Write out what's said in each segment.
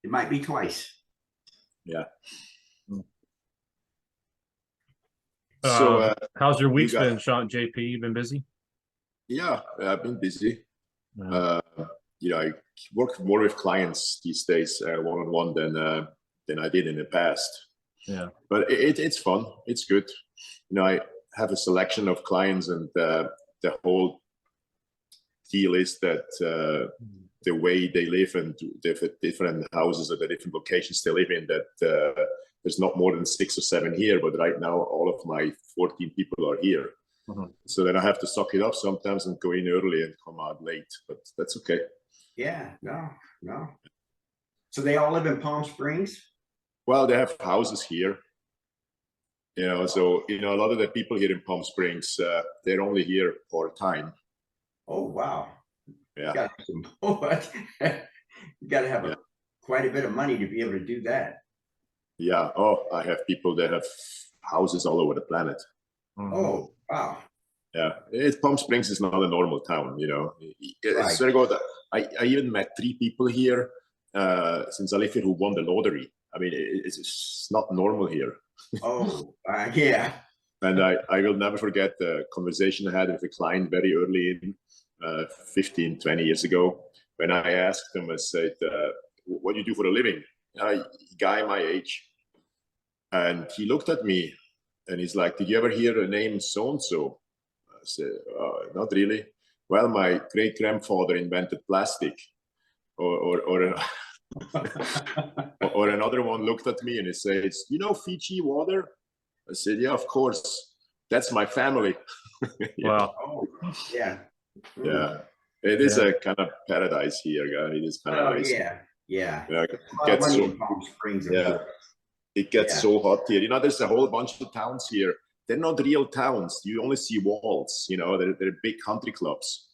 It might be twice. Yeah. So, how's your week's been, Sean? JP, you been busy? Yeah, I've been busy. Yeah. I work more with clients these days, one-on-one than I did in the past. Yeah. But it's fun. It's good. I have a selection of clients, and the whole deal is that the way they live and the different houses or the different locations they live in, that there's not more than 6 or 7 here, but right now all of my 14 people are here. So then I have to suck it up sometimes and go in early and come out late, but that's okay. Yeah, no. So they all live in Palm Springs? Well, they have houses here. So a lot of the people here in Palm Springs, they're only here part-time. Oh, wow. Yeah. You got to have quite a bit of money to be able to do that. Yeah. Oh, I have people that have houses all over the planet. Oh, wow. Yeah. Palm Springs is not a normal town, Right. I swear to God, I even met 3 people here since I live here who won the lottery. I mean, it's not normal here. Oh, yeah. And I will never forget the conversation I had with a client very early in 15, 20 years ago, when I asked him, I said, what do you do for a living? A guy my age. And he looked at me and he's like, did you ever hear the name so-and-so? I said, not really. Well, my great-grandfather invented plastic. Or another one looked at me and he says, Fiji water? I said, yeah, of course. That's my family. Wow. Oh, yeah. Yeah. It is a kind of paradise here, guy. It is paradise. Yeah. It gets so hot here. There's a whole bunch of towns here. They're not real towns. You only see walls. They're big country clubs.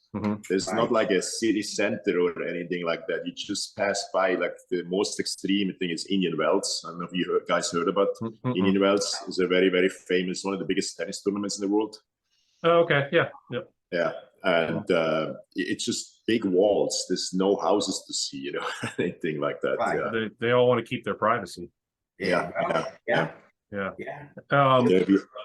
There's not like a city center or anything like that. You just pass by. Like the most extreme thing is Indian Wells. I don't know if you guys heard about Indian Wells. It's a very, very famous, one of the biggest tennis tournaments in the world. Oh, okay. Yeah. Yeah. And it's just big walls. There's no houses to see, anything like that. Right. Yeah. They all want to keep their privacy. Yeah.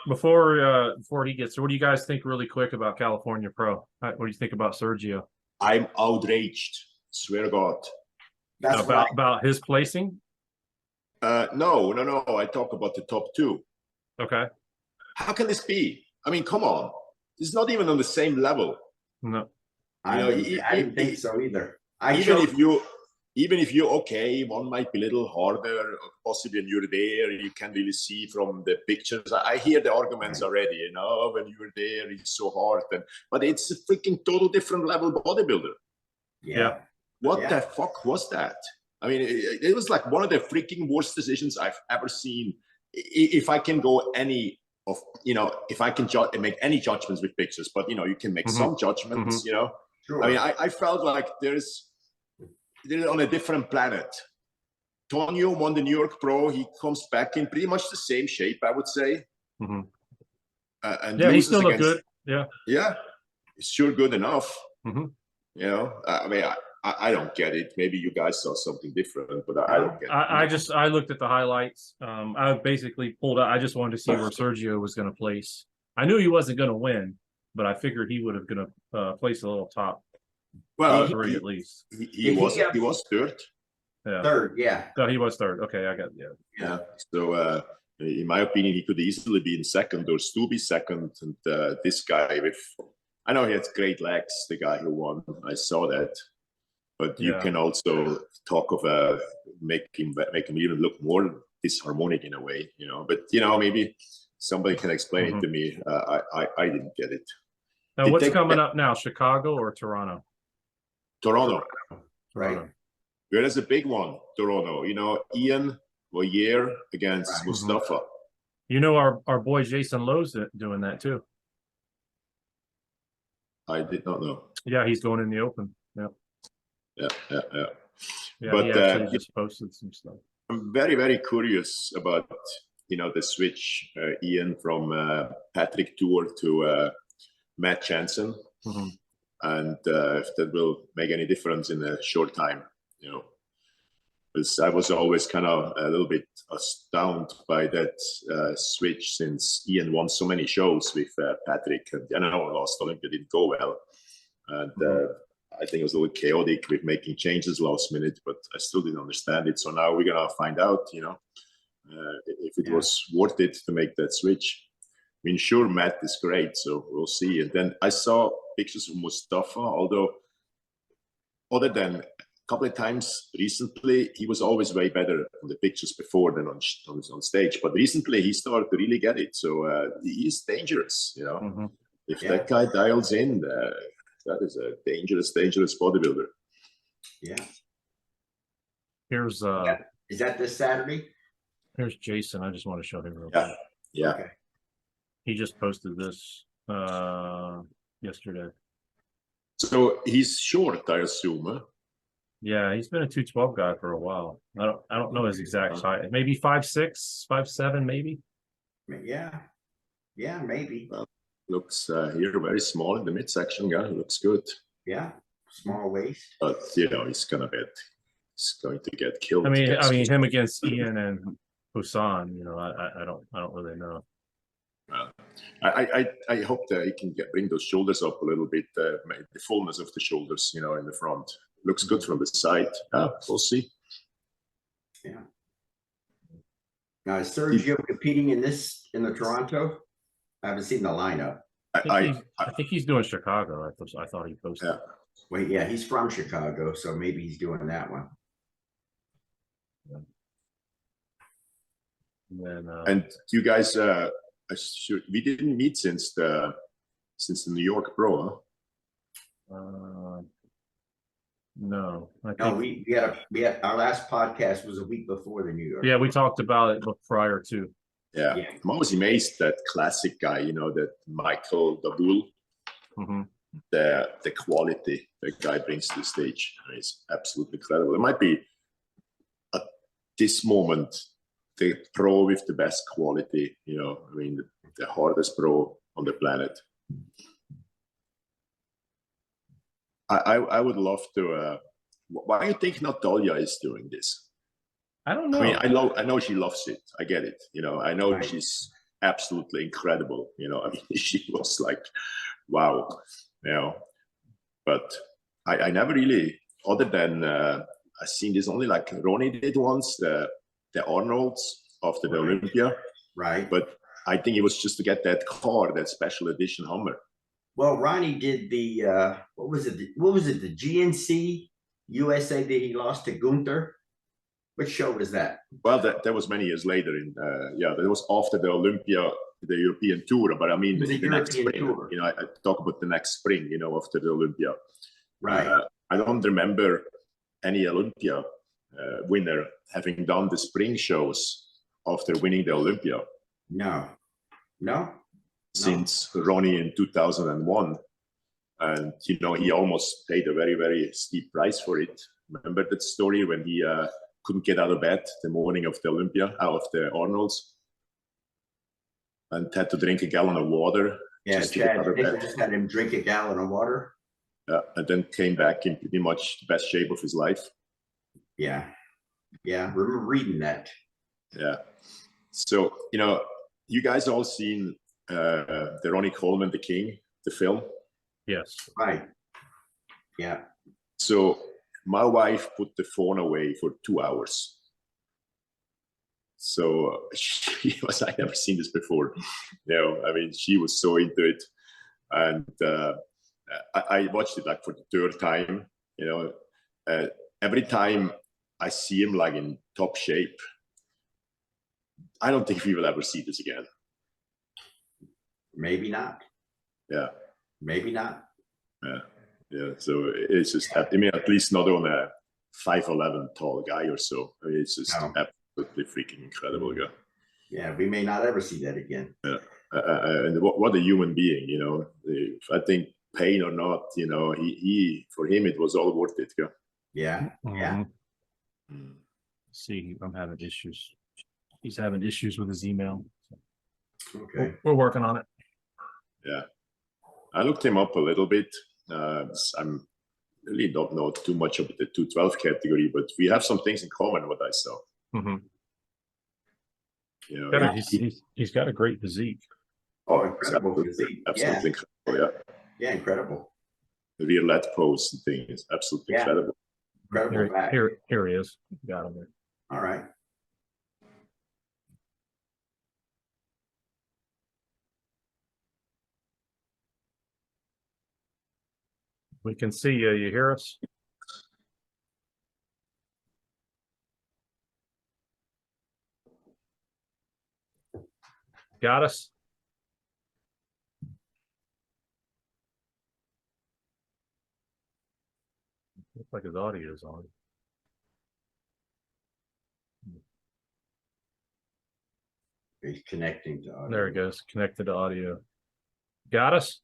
Before he gets, what do you guys think really quick about California Pro? What do you think about Sergio? I'm outraged. Swear to God. That's about his placing? No. I talk about the top 2. Okay. How can this be? I mean, come on. It's not even on the same level. No. I didn't think so either. Even if you're okay, one might be a little harder, possibly when you're there, you can't really see from the pictures. I hear the arguments already, when you were there, it's so hard. But it's a freaking total different level bodybuilder. Yeah. What the fuck was that? I mean, it was like one of the freaking worst decisions I've ever seen. If I can go if I can make any judgments with pictures, but, you can make some judgments, Sure. I mean, I felt like they're on a different planet. Tonio won the New York Pro. He comes back in pretty much the same shape, I would say. And he still looked good. Yeah, it's sure good enough. I mean, I don't get it. Maybe you guys saw something different, but I don't get it. I looked at the highlights. I basically pulled out. I just wanted to see where Sergio was going to place. I knew he wasn't going to win, but I figured he would have going to place a little top. Well, 3 at least. He was third. Yeah. Third, yeah. No, he was third. Okay, I got Yeah. So in my opinion, he could easily be in second or still be second. And this guy I know he has great legs. The guy who won, I saw that. But you can also talk of make him even look more disharmonic in a way, But maybe somebody can explain it to me. I didn't get it. Now, what's coming up now? Chicago or Toronto? Toronto. Right. Where is a big one? Toronto. Ian Voyer against Mustafa. Our boy Jason Lowe's doing that too. I did not know. Yeah, he's going in the open. Yeah. Yeah, but he actually just posted some stuff. I'm very, very curious about the switch, Ian, from Patrick Tour to Matt Jansen, and if that will make any difference in a short time. Because I was always kind of a little bit astounded by that switch, since Ian won so many shows with Patrick. And I know last Olympia didn't go well. And I think it was a little chaotic with making changes last minute, but I still didn't understand it. So now we're going to find out, if it was worth it to make that switch. I mean, sure, Matt is great, so we'll see. And then I saw pictures of Mustafa, although other than a couple of times recently, he was always way better on the pictures before than on stage. But recently, he started to really get it. So he is dangerous, If that guy dials in, that is a dangerous bodybuilder. Yeah. Here's Is that this Saturday? here's Jason. I just want to show him real quick. Yeah. Okay. He just posted this yesterday. So he's short, I assume, huh? Yeah, he's been a 212 guy for a while. I don't know his exact height. Maybe 5'6", 5'7", maybe. Yeah. Yeah, maybe. Looks here very small in the midsection, guy. Looks good. Yeah. Small waist. But he's going to get killed. I mean, him against Ian and Hassan. I don't really know. I hope that he can bring those shoulders up a little bit, the fullness of the shoulders, in the front. Looks good from the side. We'll see. Yeah. Now, is Sergio competing in the Toronto? I haven't seen the lineup. I think he's doing Chicago. I thought he posted. Yeah. Wait, yeah, he's from Chicago, so maybe he's doing that one. And then, and you guys, we didn't meet since the New York Pro, huh? No, No, we had our last podcast was a week before the New York. Yeah, we talked about it prior to. Yeah. I'm always amazed that classic guy, that Michael Dabul, the quality that guy brings to the stage is absolutely incredible. It might be at this moment the pro with the best quality, the hardest pro on the planet. I would love to. Why do you think Natalia is doing this? I don't know. I mean, I know she loves it. I get it. I know she's absolutely incredible. She was like, wow. But I never really, other than I seen this only like Ronnie did once, the Arnolds after the Olympia. Right. But I think it was just to get that car, that special edition Hummer. Well, Ronnie did the what was it? The GNC USA that he lost to Gunther. Which show was that? Well, that was many years later. That was after the Olympia, the European tour. But I mean, the next spring. Tour. I talk about the next spring. After the Olympia. Right. I don't remember any Olympia winner having done the spring shows after winning the Olympia. No. Since Ronnie in 2001. And, he almost paid a very, very steep price for it. Remember that story when he couldn't get out of bed the morning of the Olympia, out of the Arnolds, and had to drink a gallon of water. Yeah, Chad just had him drink a gallon of water. And then came back in pretty much the best shape of his life. Yeah. Remember reading that. Yeah. So, you guys all seen the Ronnie Coleman, The King, the film? Yes. Right. Yeah. So my wife put the phone away for 2 hours. So she was, I never seen this before. I mean, she was so into it. And I watched it like for the third time, every time I see him like in top shape, I don't think we will ever see this again. Maybe not. Yeah. Maybe not. Yeah. So it's just, I mean, at least not on a 5'11" tall guy or so. I mean, it's just absolutely freaking incredible guy. Yeah, we may not ever see that again. Yeah. And what a human being, If I think pain or not, he for him it was all worth it. Yeah. Yeah. See, I'm having issues. He's having issues with his email. Okay. We're working on it. Yeah. I looked him up a little bit. I'm really don't know too much of the 212 category, but we have some things in common, what I saw. Mm-hmm. You know, He's got a great physique. Oh, incredible physique. Absolutely incredible, yeah. Yeah, incredible. The rear lat pose and thing is absolutely incredible. Incredible back. Here he is. Got him there. All right. We can see you. You hear us? Got us? Looks like his audio is on. He's connecting to audio. There it goes. Connected to audio. Got us?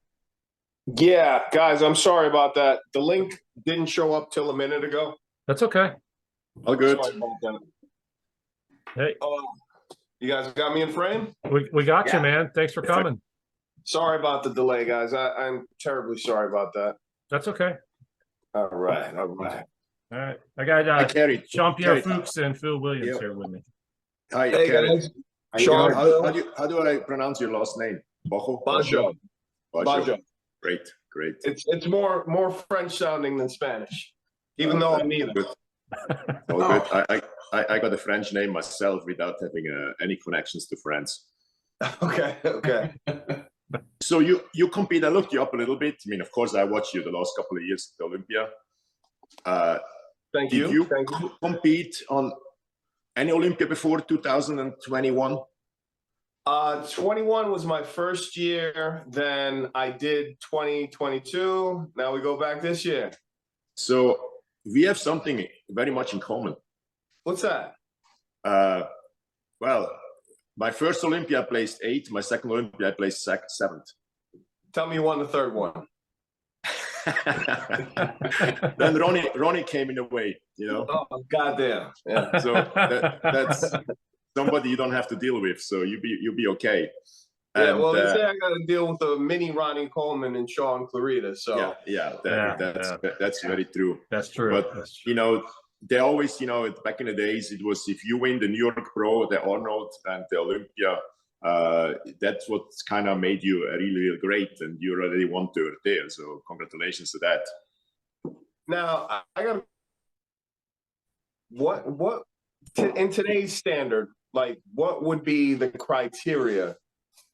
Yeah, guys, I'm sorry about that. The link didn't show up till a minute ago. That's okay. All good. Sorry about that. Hey, You guys got me in frame? we got you, man. Thanks for coming. Sorry about the delay, guys. I'm terribly sorry about that. That's okay. All right, all right. All right. I got Kerrith. Jean-Pierre Kerrith. Fuchs and Phil Williams Yeah. here with me. Hi, Hey, Kerrith. guys. Sean, How do I pronounce your last name? Bajjo? Bajjo. Bajjo. Great, great. It's more French sounding than Spanish, even though I'm neither. Good. All good. I got a French name myself without having any connections to France. Okay, okay. So you compete. I looked you up a little bit. I mean, of course, I watched you the last couple of years at Olympia. Thank Did you. you Thank you. compete on any Olympia before 2021? 21 was my first year. Then I did 2022. Now we go back this year. So we have something very much in common. What's that? Well, my first Olympia I placed 8th. My second Olympia I placed 7th. Tell me you won the third one. Then Ronnie came in the way, you know. Oh, goddamn. Yeah. So that's somebody you don't have to deal with. So you'll be okay. Yeah, And, well, they say I got to deal with a mini Ronnie Coleman and Sean Clarita. So that's very true. That's true. But That's true. you know, they always, you know, back in the days, it was if you win the New York Pro, the Arnold, and the Olympia, that's what kind of made you really, really great, and you already won third there. So congratulations to that. now I got what in today's standard, like what would be the criteria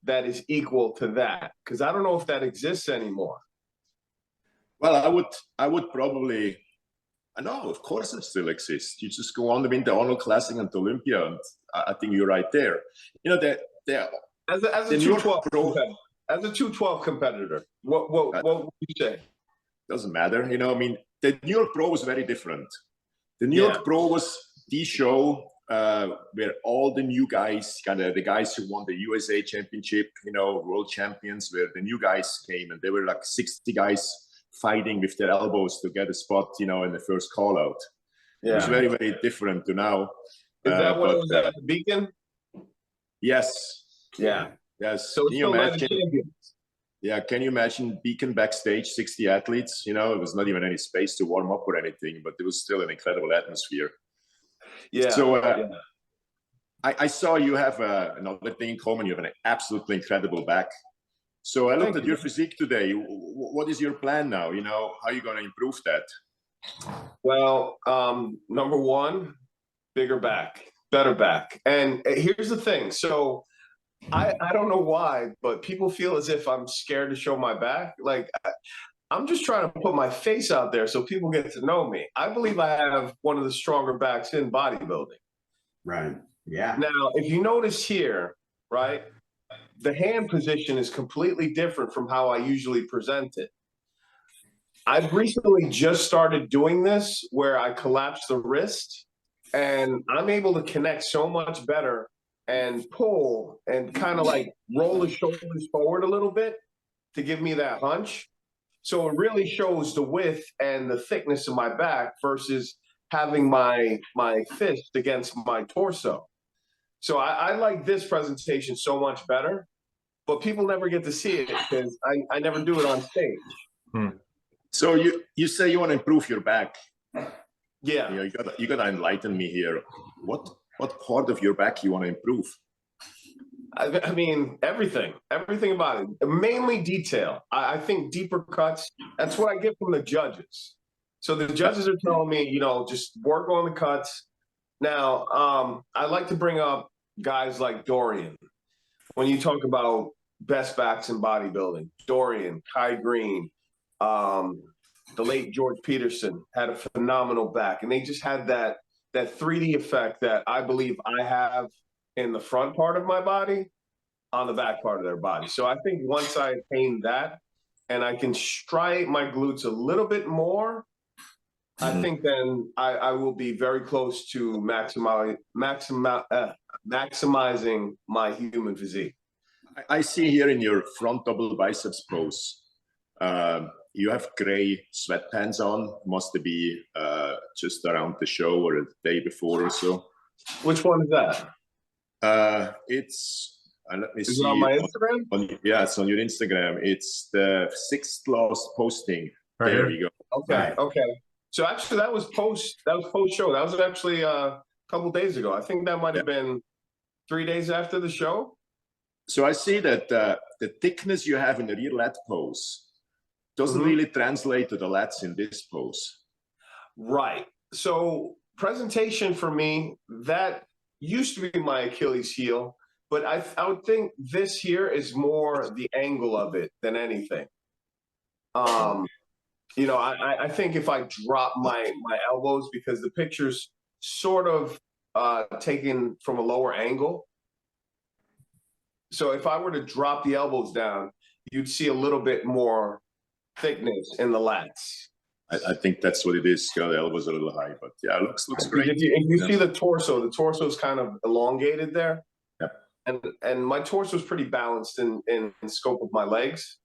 that is equal to that? Because I don't know if that exists anymore. Well, I would probably. I know, of course, it still exists. You just go on to win the Arnold Classic and the Olympia, and I think you're right there. You know, As a 212 competitor, as a 212 competitor, what would you say? Doesn't matter. You know, I mean, the New York Pro was very different. The New York Pro was the show where all the new guys, kind of the guys who won the USA Championship, you know, world champions, where the new guys came, and there were like 60 guys fighting with their elbows to get a spot, you know, in the first call out. Yeah. It's very, very different to now. Is that what it was at the Beacon? Yes. Yeah. Yes. So Can you still by the imagine? champions. Yeah, can you imagine Beacon backstage, 60 athletes? You know, it was not even any space to warm up or anything, but it was still an incredible atmosphere. Yeah. So I saw you have another thing in common. You have an absolutely incredible back. So I looked at your physique today. What is your plan now? You know, how are you going to improve that? Well, number one, bigger back, better back. And here's the thing. So I don't know why, but people feel as if I'm scared to show my back. Like, I'm just trying to put my face out there so people get to know me. I believe I have one of the stronger backs in bodybuilding. Right. Yeah. Now, if you notice here, right, the hand position is completely different from how I usually present it. I've recently just started doing this where I collapse the wrist, and I'm able to connect so much better and pull and kind of like roll the shoulders forward a little bit to give me that hunch. So it really shows the width and the thickness of my back versus having my fist against my torso. So I like this presentation so much better, but people never get to see it because I never do it on stage. So you say you want to improve your back. Yeah. You gotta enlighten me here. What part of your back you want to improve? I mean, everything about it, mainly detail. I think deeper cuts, that's what I get from the judges. So the judges are telling me, you know, just work on the cuts. Now, I like to bring up guys like Dorian. When you talk about best backs in bodybuilding, Dorian, Kai Green, the late George Peterson had a phenomenal back. And they just had that 3D effect that I believe I have in the front part of my body on the back part of their body. So I think once I attain that and I can striate my glutes a little bit more, I think then I will be very close to maximizing my human physique. I see here in your front double biceps pose, you have gray sweatpants on. Must be just around the show or the day before or so. Which one is that? It's let me Is see. it on my Instagram? Yeah, it's on your Instagram. It's the 6th last posting. Right there here? you go. Okay, Right. okay. So actually, that was post show. That was actually a couple days ago. I think that might have been 3 days after the show. So I see that the thickness you have in the rear lat pose doesn't really translate to the lats in this pose. Right. So presentation for me, that used to be my Achilles heel, but I would think this here is more the angle of it than anything. You know, I think if I drop my elbows, because the picture's sort of taken from a lower angle. So if I were to drop the elbows down, you'd see a little bit more thickness in the lats. I think that's what it is. The elbows are a little high, but yeah, it looks great. If you see the torso is kind of elongated there. Yep. And my torso is pretty balanced in scope of my legs.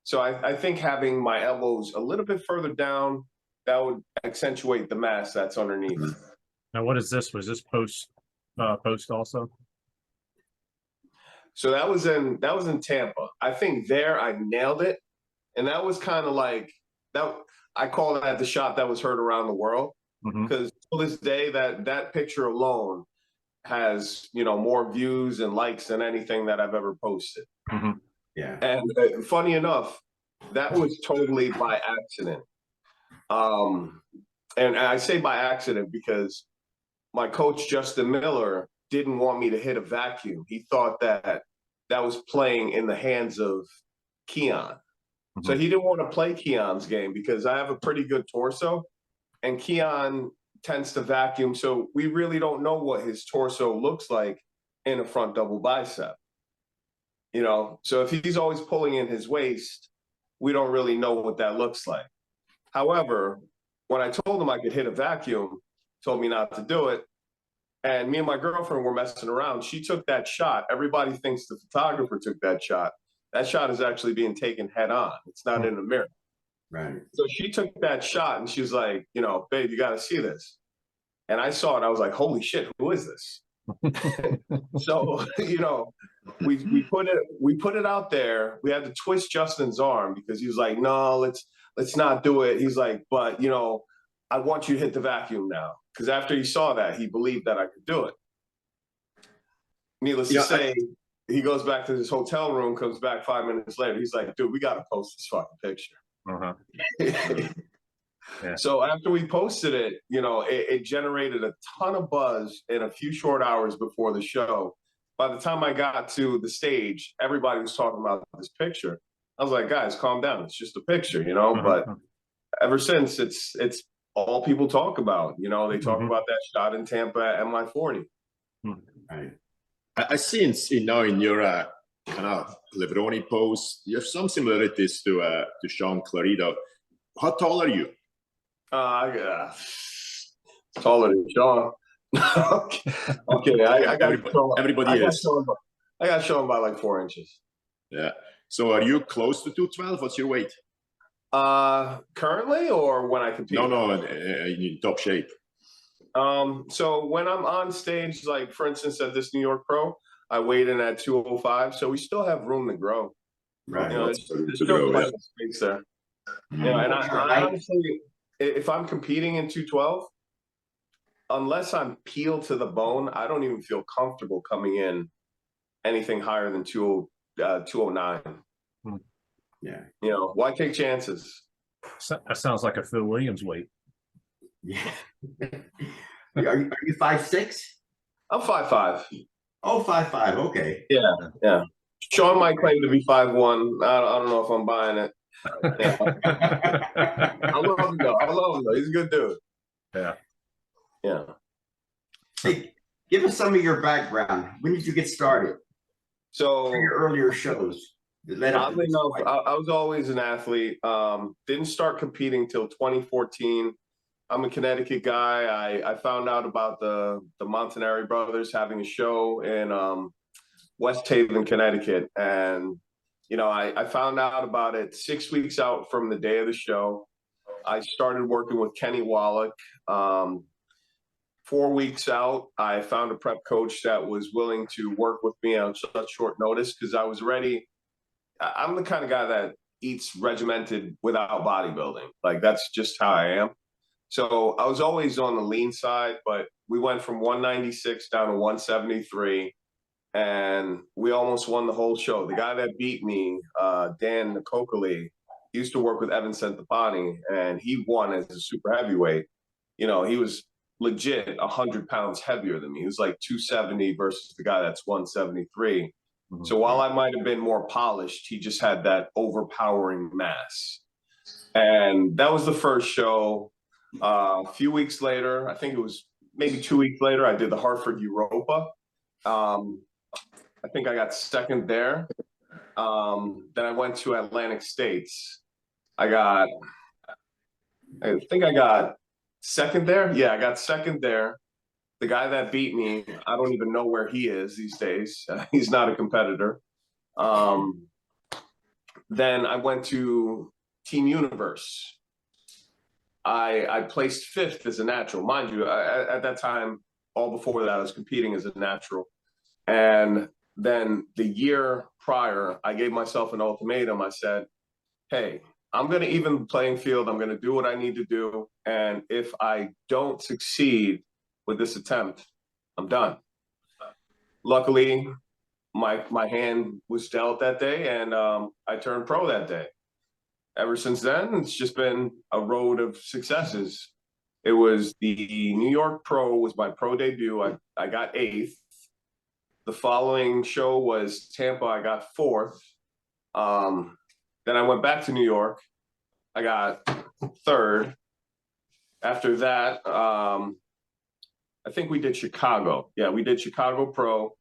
So I think having my elbows a little bit further down, that would accentuate the mass that's underneath. Now, what is this? Was this post also? So that was in Tampa. I think there I nailed it. And that was kind of like that. I call that the shot that was heard around the world, because to this day that picture alone has, you know, more views and likes than anything that I've ever posted. Yeah. And funny enough, that was totally by accident. And I say by accident because my coach, Justin Miller, didn't want me to hit a vacuum. He thought that was playing in the hands of Keon. So he didn't want to play Keon's game because I have a pretty good torso and Keon tends to vacuum. So we really don't know what his torso looks like in a front double bicep. You know, so if he's always pulling in his waist, we don't really know what that looks like. However, when I told him I could hit a vacuum, told me not to do it. And me and my girlfriend were messing around. She took that shot. Everybody thinks the photographer took that shot. That shot is actually being taken head on. It's not in the mirror. Right. So she took that shot and she was like, you know, babe, you got to see this. And I saw it. I was like, holy shit, who is this? So, you know, we put it out there. We had to twist Justin's arm because he was like, no, let's not do it. He's like, but, you know, I want you to hit the vacuum now. Because after he saw that, he believed that I could do it. Needless to say, he goes back to his hotel room, comes back 5 minutes later. He's like, dude, we got to post this fucking picture. Yeah. So after we posted it, you know, it generated a ton of buzz in a few short hours before the show. By the time I got to the stage, everybody was talking about this picture. I was like, guys, calm down. It's just a picture, you know, but ever since it's all people talk about, you know, they talk about that shot in Tampa at MI40. Right. I see now in your kind of Levroni pose, you have some similarities to Sean Clarito. How tall are you? Taller than Sean. Okay, I got everybody is. I got Sean by like 4 inches. Yeah. So are you close to 212? What's your weight? Currently or when I compete? No, in top shape. So when I'm on stage, like for instance at this New York Pro, I weighed in at 205. So we still have room to grow. Right. You know, there's still plenty of space there. You know, and I Right. honestly, if I'm competing in 212, unless I'm peeled to the bone, I don't even feel comfortable coming in anything higher than 209. Yeah. You know, why take chances? That sounds like a Phil Williams weight. Yeah. Are you 5'6"? I'm 5'5". Oh, 5'5". Okay. Yeah. Sean might claim to be 5'1". I don't know if I'm buying it. Yeah. I love him though. He's a good dude. Yeah. Yeah. Hey, give us some of your background. When did you get started? So Your earlier shows that led up to oddly this enough, point. I was always an athlete. Didn't start competing till 2014. I'm a Connecticut guy. I found out about the Montanari brothers having a show in West Haven, Connecticut, and you know I found out about it 6 weeks out from the day of the show. I started working with Kenny Wallach. 4 weeks out, I found a prep coach that was willing to work with me on such short notice because I was ready. I'm the kind of guy that eats regimented without bodybuilding. Like that's just how I am. So I was always on the lean side, but we went from 196 down to 173, and we almost won the whole show. The guy that beat me, Dan Nicocoli, used to work with Evan Centopani, and he won as a super heavyweight. You know, he was legit 100 pounds heavier than me. He was like 270 versus the guy that's 173. So while I might have been more polished, he just had that overpowering mass. And that was the first show. A few weeks later, I think it was maybe 2 weeks later, I did the Hartford Europa. I think I got second there. Then I went to Atlantic States. I think I got second there. Yeah, I got second there. The guy that beat me, I don't even know where he is these days. He's not a competitor. Then I went to Team Universe. I placed fifth as a natural. Mind you, at that time, all before that, I was competing as a natural. And then the year prior, I gave myself an ultimatum. I said, hey, I'm going to even the playing field. I'm going to do what I need to do. And if I don't succeed with this attempt, I'm done. Luckily, my hand was dealt that day, and I turned pro that day. Ever since then, it's just been a road of successes. It was the New York Pro was my pro debut. I got 8th. The following show was Tampa. I got 4th. Then I went back to New York. I got 3rd. After that, I think we did Chicago. Yeah, we did Chicago Pro.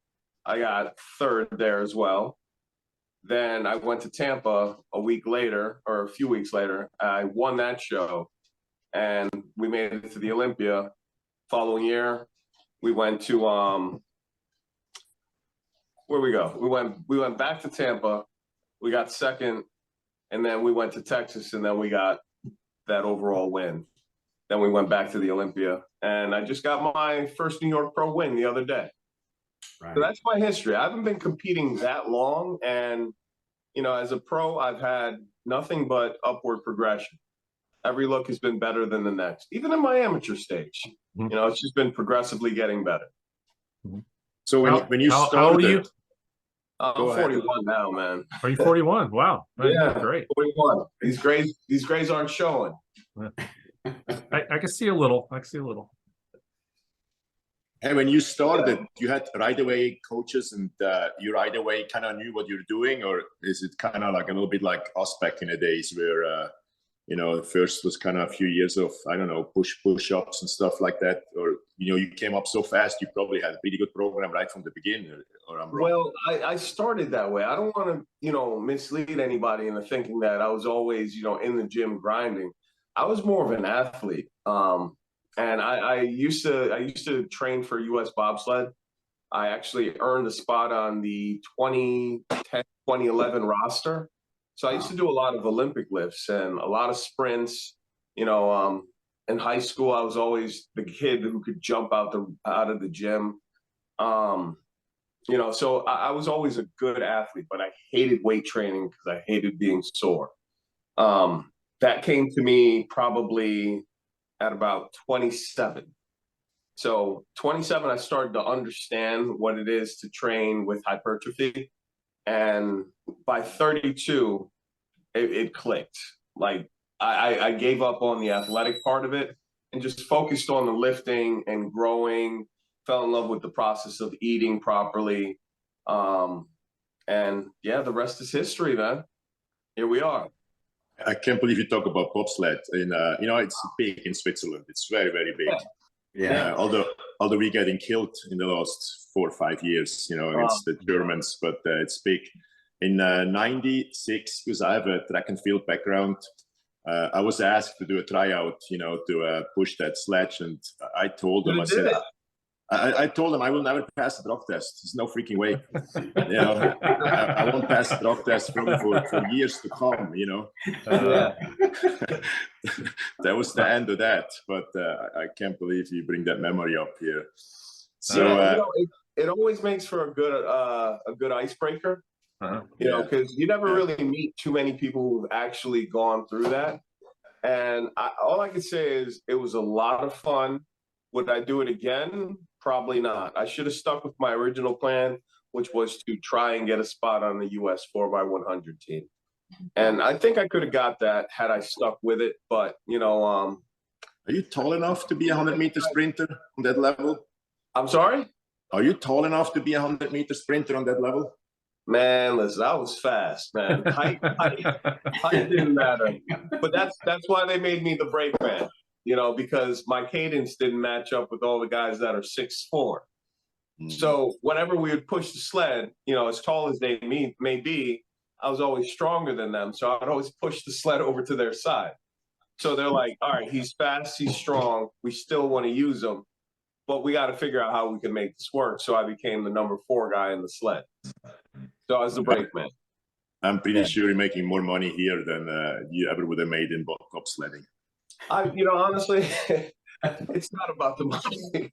I got 3rd there as well. Then I went to Tampa a week later, or a few weeks later. I won that show, and we made it to the Olympia. Following year, we went to where we go? We went back to Tampa. We got 2nd, and then we went to Texas, and then we got that overall win. Then we went back to the Olympia, and I just got my first New York Pro win the other day. Right. So that's my history. I haven't been competing that long, and you know, as a pro, I've had nothing but upward progression. Every look has been better than the next, even in my amateur stage. You know, it's just been progressively getting better. So when you started, how old are you? I'm 41 now, man. Are you 41? Wow. Yeah, Great. 41. These grays aren't showing. I can see a little. I can see a little. And when you started, you had right away coaches, and you right away kind of knew what you're doing, or is it kind of like a little bit like us back in the days where, you know, first was kind of a few years of, I don't know, push-ups and stuff like that, or, you know, you came up so fast, you probably had a pretty good program right from the beginning, or I'm wrong? Well, I started that way. I don't want to, you know, mislead anybody into thinking that I was always, you know, in the gym grinding. I was more of an athlete. And I used to train for U.S. bobsled. I actually earned a spot on the 2010, 2011 roster. So I used to do a lot of Olympic lifts and a lot of sprints. You know, in high school, I was always the kid who could jump out of the gym. You know, so I was always a good athlete, but I hated weight training because I hated being sore. that came to me probably at about 27. So 27, I started to understand what it is to train with hypertrophy. And by 32, it clicked. Like I gave up on the athletic part of it and just focused on the lifting and growing, fell in love with the process of eating properly. And yeah, the rest is history, man. Here we are. I can't believe you talk about bobsled. It's big in Switzerland. It's very, very big. Yeah. Although we're getting killed in the last 4 or 5 years, against the Germans, but it's big. In '96, because I have a track and field background, I was asked to do a tryout, to push that sledge, and I told them, I told them I will never pass the drug test. There's no freaking way. I won't pass the drug test probably for years to come. That was the end of that. But I can't believe you bring that memory up here. So it always makes for a good icebreaker. Because you never really meet too many people who've actually gone through that. And all I can say is it was a lot of fun. Would I do it again? Probably not. I should have stuck with my original plan, which was to try and get a spot on the U.S. 4x100 team. And I think I could have got that had I stuck with it. But, are you tall enough to be a 100-meter sprinter on that level? I'm sorry? Are you tall enough to be a 100-meter sprinter on that level? Man, listen, I was fast, man. Height didn't matter. But that's why they made me the brake man, because my cadence didn't match up with all the guys that are 6'4". So whenever we would push the sled, as tall as they may be, I was always stronger than them. So I'd always push the sled over to their side. So they're like, all right, he's fast, he's strong. We still want to use him, but we got to figure out how we can make this work. So I became the number 4 guy in the sled. So I was the brake man. I'm pretty sure you're making more money here than you ever would have made in bobsledding. Honestly, it's not about the money.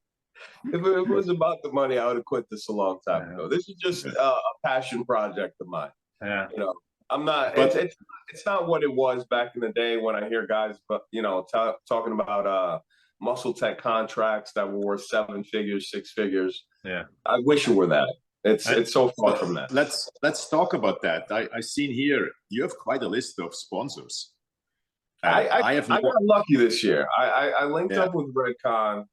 If it was about the money, I would have quit this a long time ago. This is just a passion project of mine. Yeah. I'm not. It's not what it was back in the day when I hear guys, talking about muscle tech contracts that were worth 7 figures, 6 figures. Yeah. I wish it were that. It's so far from that. Let's talk about that. I seen here you have quite a list of sponsors. I got lucky this year. I linked up with Redcon,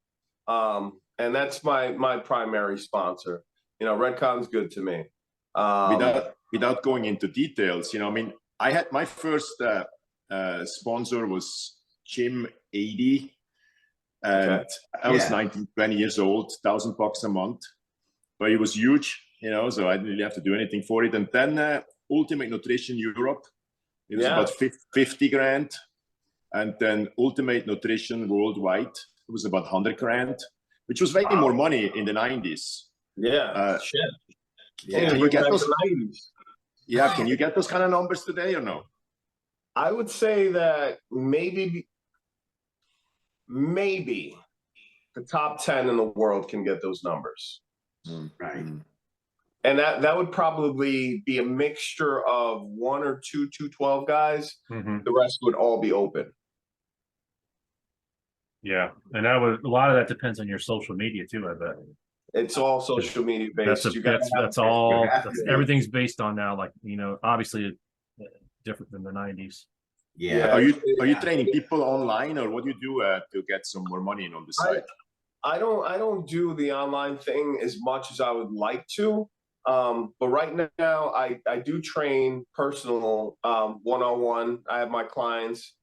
and that's my primary sponsor. Redcon's good to me. Without going into details, I had my first sponsor was Gym 80, and I was 19, 20 years old, $1,000 a month. But it was huge, so I didn't really have to do anything for it. And then Ultimate Nutrition Europe, it was about 50 grand. And then Ultimate Nutrition Worldwide, it was about 100 grand, which was way more money in the 90s. Yeah, shit. Can you get those? Yeah, can you get those kind of numbers today or no? I would say that maybe the top 10 in the world can get those numbers. Right. And that would probably be a mixture of 1 or 2 212 guys. The rest would all be open. Yeah, and a lot of that depends on your social media too, I bet. It's all social media based. That's all. Everything's based on now. Like obviously different than the '90s. Yeah. Are you training people online, or what do you do to get some more money in on the side? I don't do the online thing as much as I would like to. But right now I do train personal one-on-one. I have my clients.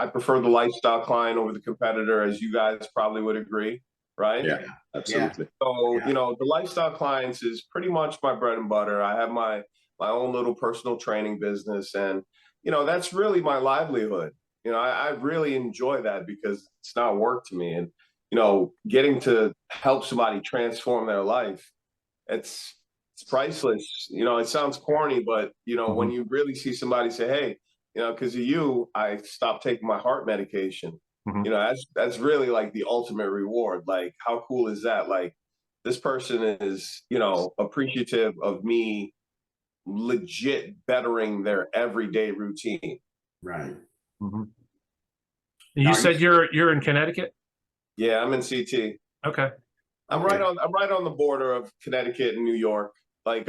I prefer the lifestyle client over the competitor, as you guys probably would agree, right? Yeah, absolutely. So, the lifestyle clients is pretty much my bread and butter. I have my own little personal training business, and, that's really my livelihood. I really enjoy that because it's not work to me. And, getting to help somebody transform their life, it's priceless. It sounds corny, but, when you really see somebody say, hey, because of you, I stopped taking my heart medication. That's really like the ultimate reward. Like, how cool is that? Like, this person is, appreciative of me legit bettering their everyday routine. Right. Mm-hmm. You Now, said you're in Connecticut? Yeah, I'm in CT. Okay. I'm right on the border of Connecticut and New York, like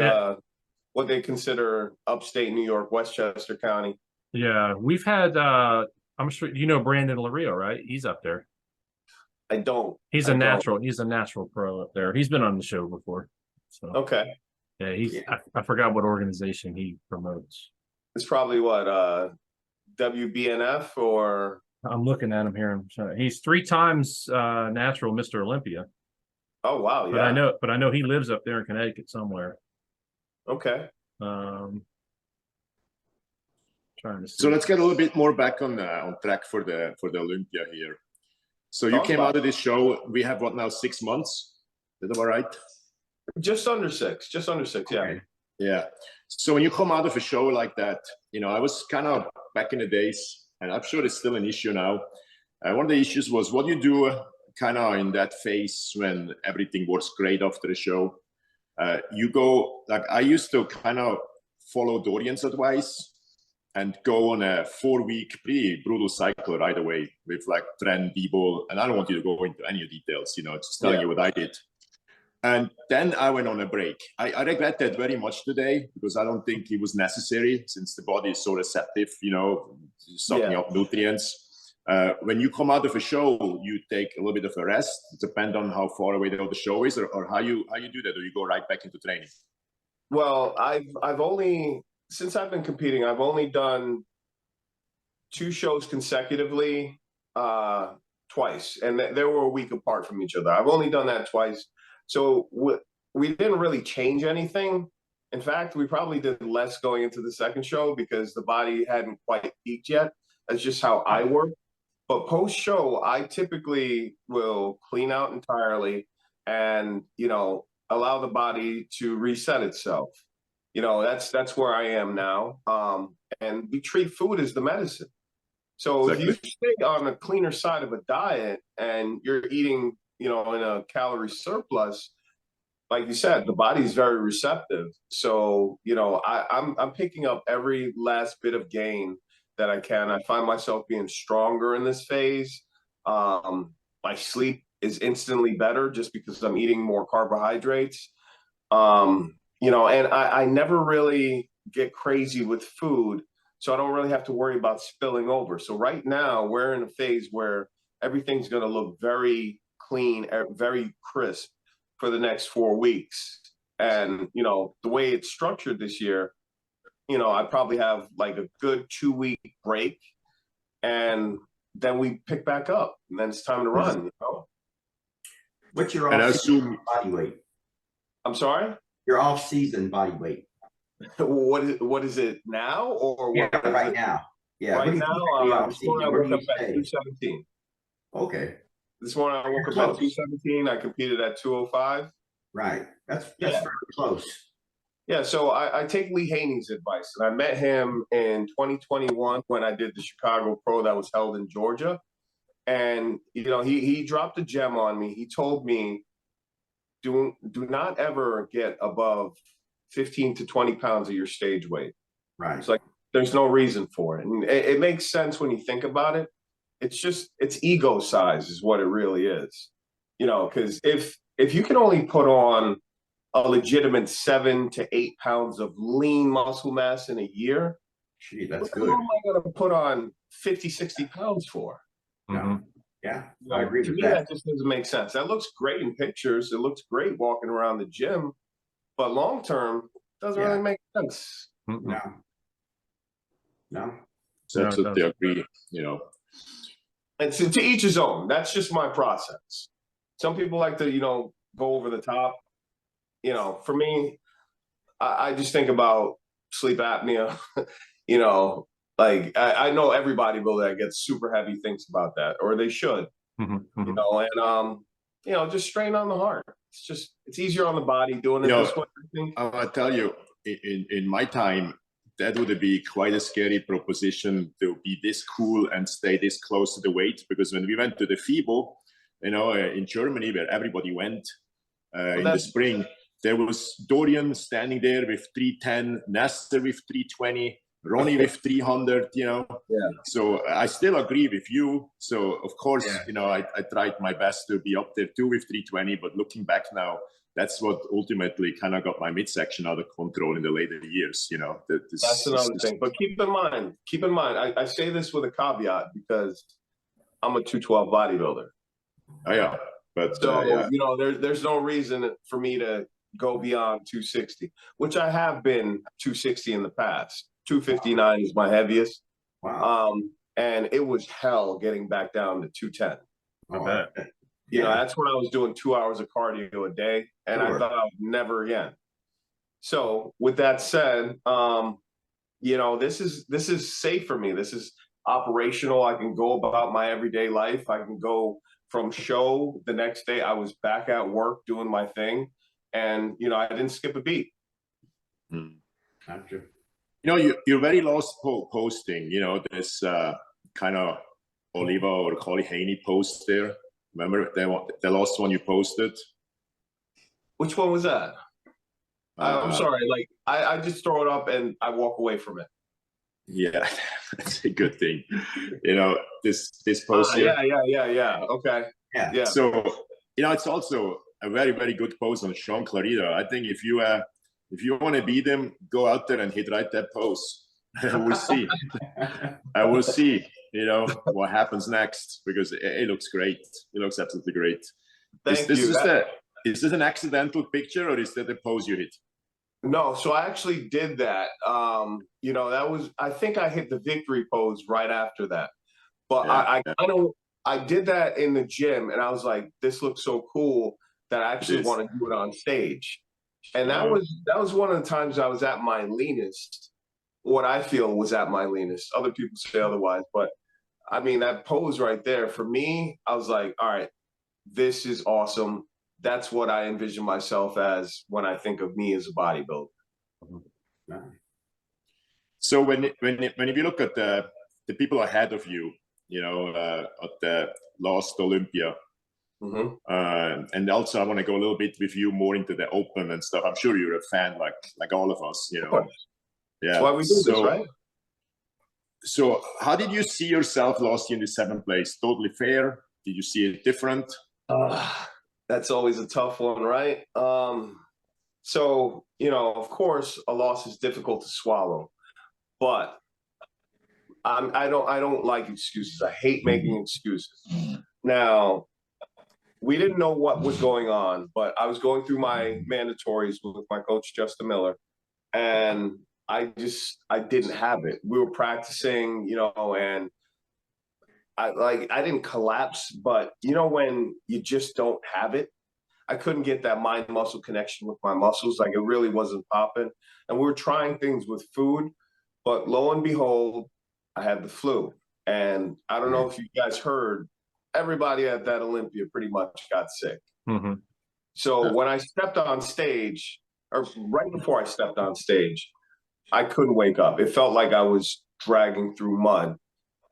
what they consider upstate New York, Westchester County. Yeah, we've had I'm sure you know Brandon Lario, right? He's up there. I don't. He's I a don't. natural. He's a natural pro up there. He's been on the show before. So Okay. yeah, I forgot what organization he promotes. It's probably what WBNF or I'm looking at him here. He's 3 times natural Mr. Olympia. oh wow, yeah. But I know he lives up there in Connecticut somewhere. Okay. Trying to see. So let's get a little bit more back on track for the Olympia here. So you came out of this show. We have what now, 6 months? Is that all right? Just under 6. Just under 6. Yeah. Okay. Yeah. So when you come out of a show like that, you know, I was kind of back in the days, and I'm sure it's still an issue now. One of the issues was what you do kind of in that phase when everything was great after the show. You go, like I used to kind of follow Dorian's advice and go on a 4-week pretty brutal cycle right away with like Tren, Debo, and I don't want you to go into any details, you know, just telling you what I did. And then I went on a break. I regret that very much today because I don't think it was necessary since the body is so receptive, you know, sucking up nutrients. When you come out of a show, you take a little bit of a rest. It depends on how far away the show is or how you do that, or you go right back into training. Well, I've only, since I've been competing, I've only done 2 shows consecutively twice, and they were a week apart from each other. I've only done that twice. So we didn't really change anything. In fact, we probably did less going into the second show because the body hadn't quite peaked yet. That's just how I work. But post-show, I typically will clean out entirely and, you know, allow the body to reset itself. You know, that's where I am now. And we treat food as the medicine. So if you stay on the cleaner side of a diet and you're eating, you know, in a calorie surplus, like you said, the body's very receptive. So, you know, I'm picking up every last bit of gain that I can. I find myself being stronger in this phase. My sleep is instantly better just because I'm eating more carbohydrates. You know, and I never really get crazy with food, so I don't really have to worry about spilling over. So right now we're in a phase where everything's going to look very clean, very crisp for the next 4 weeks. And, you know, the way it's structured this year, you know, I probably have like a good 2-week break and then we pick back up and then it's time to run, you know. What's your off-season body weight? I'm sorry? Your off-season body weight. What is it now or what right now? Yeah, right now. This morning I woke up at 217. Okay. This morning I woke up at 217. I competed at 205. Right. That's very close. Yeah. So I take Lee Haney's advice, and I met him in 2021 when I did the Chicago Pro that was held in Georgia. And you know, he dropped a gem on me. He told me, do not ever get above 15 to 20 pounds of your stage weight. Right. It's like there's no reason for it. And it makes sense when you think about it. It's ego size is what it really is. You know, because if you can only put on a legitimate 7 to 8 pounds of lean muscle mass in a year, gee, that's good. What am I going to put on 50, 60 pounds for? Mm-hmm. Yeah, I agree with that. To me, that just doesn't make sense. That looks great in pictures. It looks great walking around the gym. But long term, doesn't really make sense. Mm-hmm. No. So absolutely agree, you know. And to each his own. That's just my process. Some people like to, you know, go over the top. You know, for me, I just think about sleep apnea. You know, like I know every bodybuilder that gets super heavy thinks about that, or they should. Mm-hmm. You know, and you know, just strain on the heart. It's easier on the body doing it this way. I think. I'll tell you, in my time, that would be quite a scary proposition to be this cool and stay this close to the weight. Because when we went to the FIBO, you know, in Germany, where everybody went in the spring, there was Dorian standing there with 310, Nestor with 320, Ronnie with 300, Yeah. So I still agree with you. So of course, Yeah. I tried my best to be up there too with 320, but looking back now, that's what ultimately kind of got my midsection out of control in the later years. That's another thing. But keep in mind, I say this with a caveat because I'm a 212 bodybuilder. Oh yeah, but So, yeah. there's no reason for me to go beyond 260, which I have been 260 in the past. 259 is my heaviest. Wow. And it was hell getting back down to 210. I bet. That's when I was doing 2 hours of cardio a day, and I thought I would never again. So with that said, this is safe for me. This is operational. I can go about my everyday life. I can go from show the next day. I was back at work doing my thing, and I didn't skip a beat. Gotcha. You're very lost posting. This kind of Oliva or Collie Haney post there. Remember the last one you posted? Which one was that? I'm sorry. Like I just throw it up and I walk away from it. Yeah, that's a good thing. This post here. Yeah. Okay. Yeah. So it's also a very, very good post on Sean Clarida. I think if you want to beat him, go out there and hit right that post. We'll see. I will see. What happens next, because it looks great. It looks absolutely great. Thank you. Is this an accidental picture, or is that the pose you hit? No, so I actually did that. I think I hit the victory pose right after that. But I did that in the gym, and I was like, this looks so cool that I actually want to do it on stage. And that was one of the times I was at my leanest. What I feel was at my leanest. Other people say otherwise, but I mean, that pose right there, for me, I was like, all right, this is awesome. That's what I envision myself as when I think of me as a bodybuilder. So when you look at the people ahead of you, at the last Olympia, and also I want to go a little bit with you more into the open and stuff. I'm sure you're a fan like all of us, Of course. Yeah. That's why we do this, right? So how did you see yourself last year in the 7th place? Totally fair? Did you see it different? That's always a tough one, right? So, of course, a loss is difficult to swallow, but I don't like excuses. I hate making excuses. Now, we didn't know what was going on, but I was going through my mandatories with my coach, Justin Miller, and I didn't have it. We were practicing, and I didn't collapse, but when you just don't have it, I couldn't get that mind muscle connection with my muscles. Like, it really wasn't popping. And we were trying things with food, but lo and behold, I had the flu. And I don't know if you guys heard, everybody at that Olympia pretty much got sick. So when I stepped on stage, or right before I stepped on stage, I couldn't wake up. It felt like I was dragging through mud.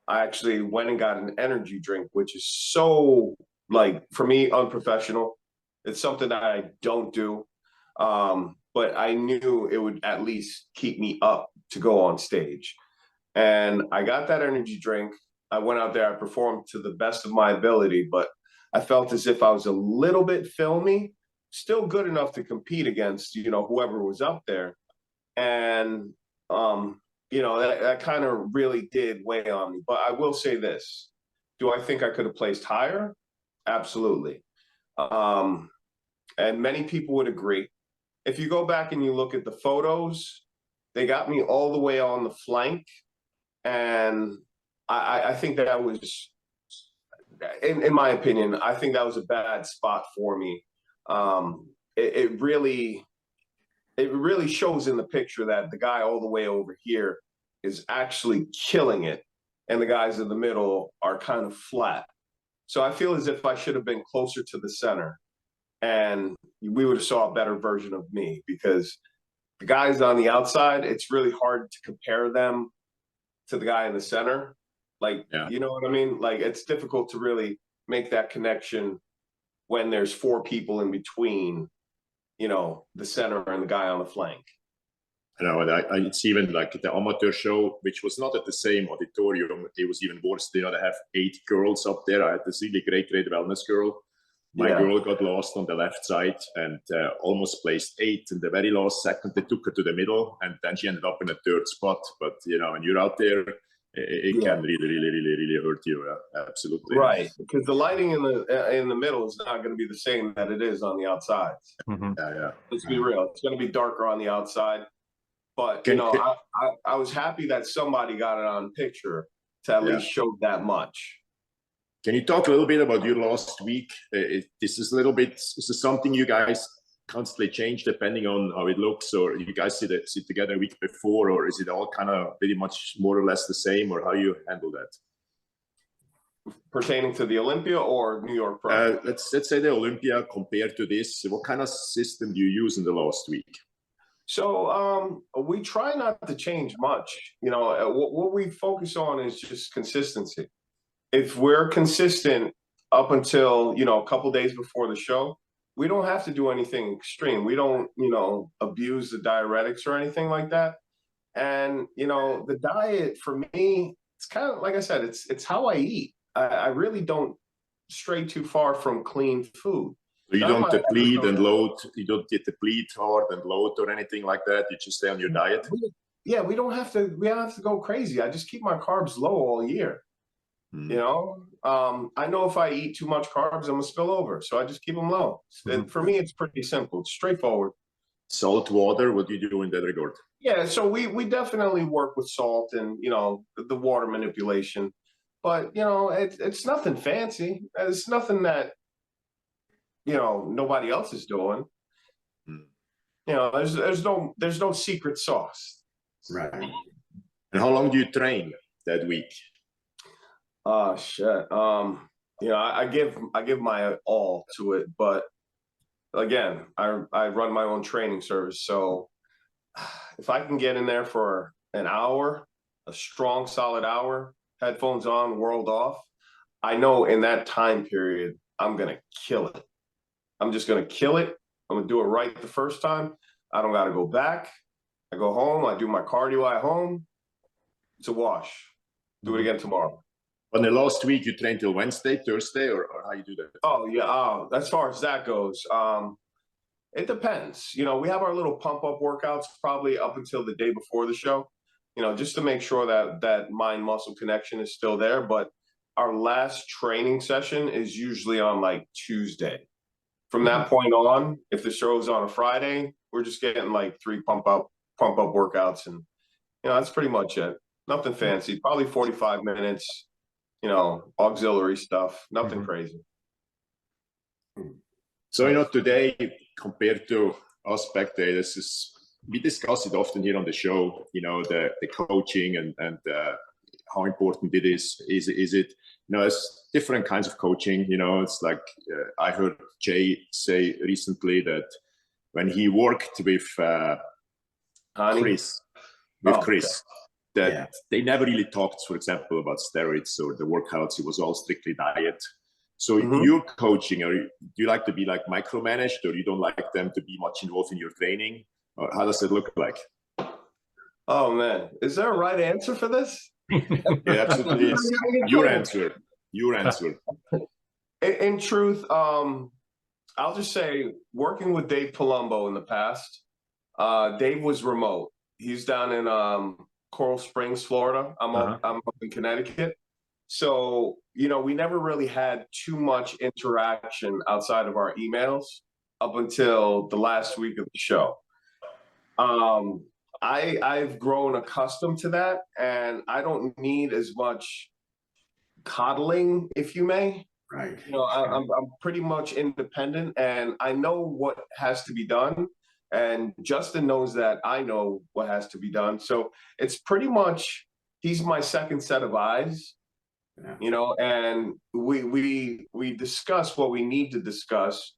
I actually went and got an energy drink, which is so, for me, unprofessional. It's something that I don't do. But I knew it would at least keep me up to go on stage. And I got that energy drink. I went out there, I performed to the best of my ability, but I felt as if I was a little bit filmy, still good enough to compete against, whoever was up there. And, that kind of really did weigh on me. But I will say this. Do I think I could have placed higher? Absolutely. And many people would agree. If you go back and you look at the photos, they got me all the way on the flank. And I think that was, in my opinion, I think that was a bad spot for me. It really shows in the picture that the guy all the way over here is actually killing it, and the guys in the middle are kind of flat. So I feel as if I should have been closer to the center, and we would have saw a better version of me, because the guys on the outside, it's really hard to compare them to the guy in the center. You know what I mean? It's difficult to really make that connection when there's 4 people in between, the center and the guy on the flank. You know, and it's even like the amateur show, which was not at the same auditorium. It was even worse. You know, they have 8 girls up there. I had this really great wellness girl. My girl got lost on the left side and almost placed 8 in the very last second. They took her to the middle, and then she ended up in a 3rd spot. But you know, when you're out there, it can really hurt you. Absolutely. Right, because the lighting in the middle is not going to be the same that it is on the outside. Yeah. Let's be real. It's going to be darker on the outside. But, you know, I was happy that somebody got it on picture to at least show that much. Can you talk a little bit about your last week? This is a little bit, is this something you guys constantly change depending on how it looks, or you guys sit together a week before, or is it all kind of pretty much more or less the same, or how you handle that? Pertaining to the Olympia or New York Pro? Let's say the Olympia compared to this. What kind of system do you use in the last week? So we try not to change much. You know, what we focus on is just consistency. If we're consistent up until, you know, a couple days before the show, we don't have to do anything extreme. We don't, you know, abuse the diuretics or anything like that. And, you know, the diet for me, it's kind of, like I said, it's how I eat. I really don't stray too far from clean food. So you don't deplete and load, you don't get deplete hard and load or anything like that. You just stay on your diet. Yeah, we don't have to go crazy. I just keep my carbs low all year. You know, I know if I eat too much carbs, I'm gonna spill over. So I just keep them low. And for me, it's pretty simple. It's straightforward. Salt water, what do you do in that regard? Yeah, so we definitely work with salt and, you know, the water manipulation. But, you know, it's nothing fancy. It's nothing that, you know, nobody else is doing. You know, there's no secret sauce. Right. And how long do you train that week? Oh shit. You know, I give my all to it, but again, I run my own training service. So if I can get in there for an hour, a strong solid hour, headphones on, world off, I know in that time period I'm gonna kill it. I'm just going to kill it. I'm going to do it right the first time. I don't got to go back. I go home. I do my cardio at home. It's a wash. Do it again tomorrow. But in the last week, you train till Wednesday, Thursday, or how you do that? Oh, yeah. As far as that goes, it depends. You know, we have our little pump-up workouts probably up until the day before the show, you know, just to make sure that mind-muscle connection is still there. But our last training session is usually on like Tuesday. From that point on, if the show's on a Friday, we're just getting like 3 pump-up workouts. And, you know, that's pretty much it. Nothing fancy. Probably 45 minutes, you know, auxiliary stuff. Nothing crazy. So, you know, today, compared to us back there, we discuss it often here on the show, you know, the coaching and how important it is. Is it, you know, it's different kinds of coaching, you know, it's like I heard Jay say recently that when he worked with Chris, that they never really talked, for example, about steroids or the workouts. It was all strictly diet. So you're coaching, or do you like to be like micromanaged, or you don't like them to be much involved in your training? Or how does it look like? Oh man, is there a right answer for this? Yeah, absolutely is. Your answer. In truth, I'll just say, working with Dave Palumbo in the past, Dave was remote. He's down in Coral Springs, Florida. I'm up in Connecticut. So, you know, we never really had too much interaction outside of our emails up until the last week of the show. I've grown accustomed to that, and I don't need as much coddling, if you may. Right. You know, I'm pretty much independent, and I know what has to be done. And Justin knows that I know what has to be done. So it's pretty much, he's my second set of eyes, you know, and we discuss what we need to discuss.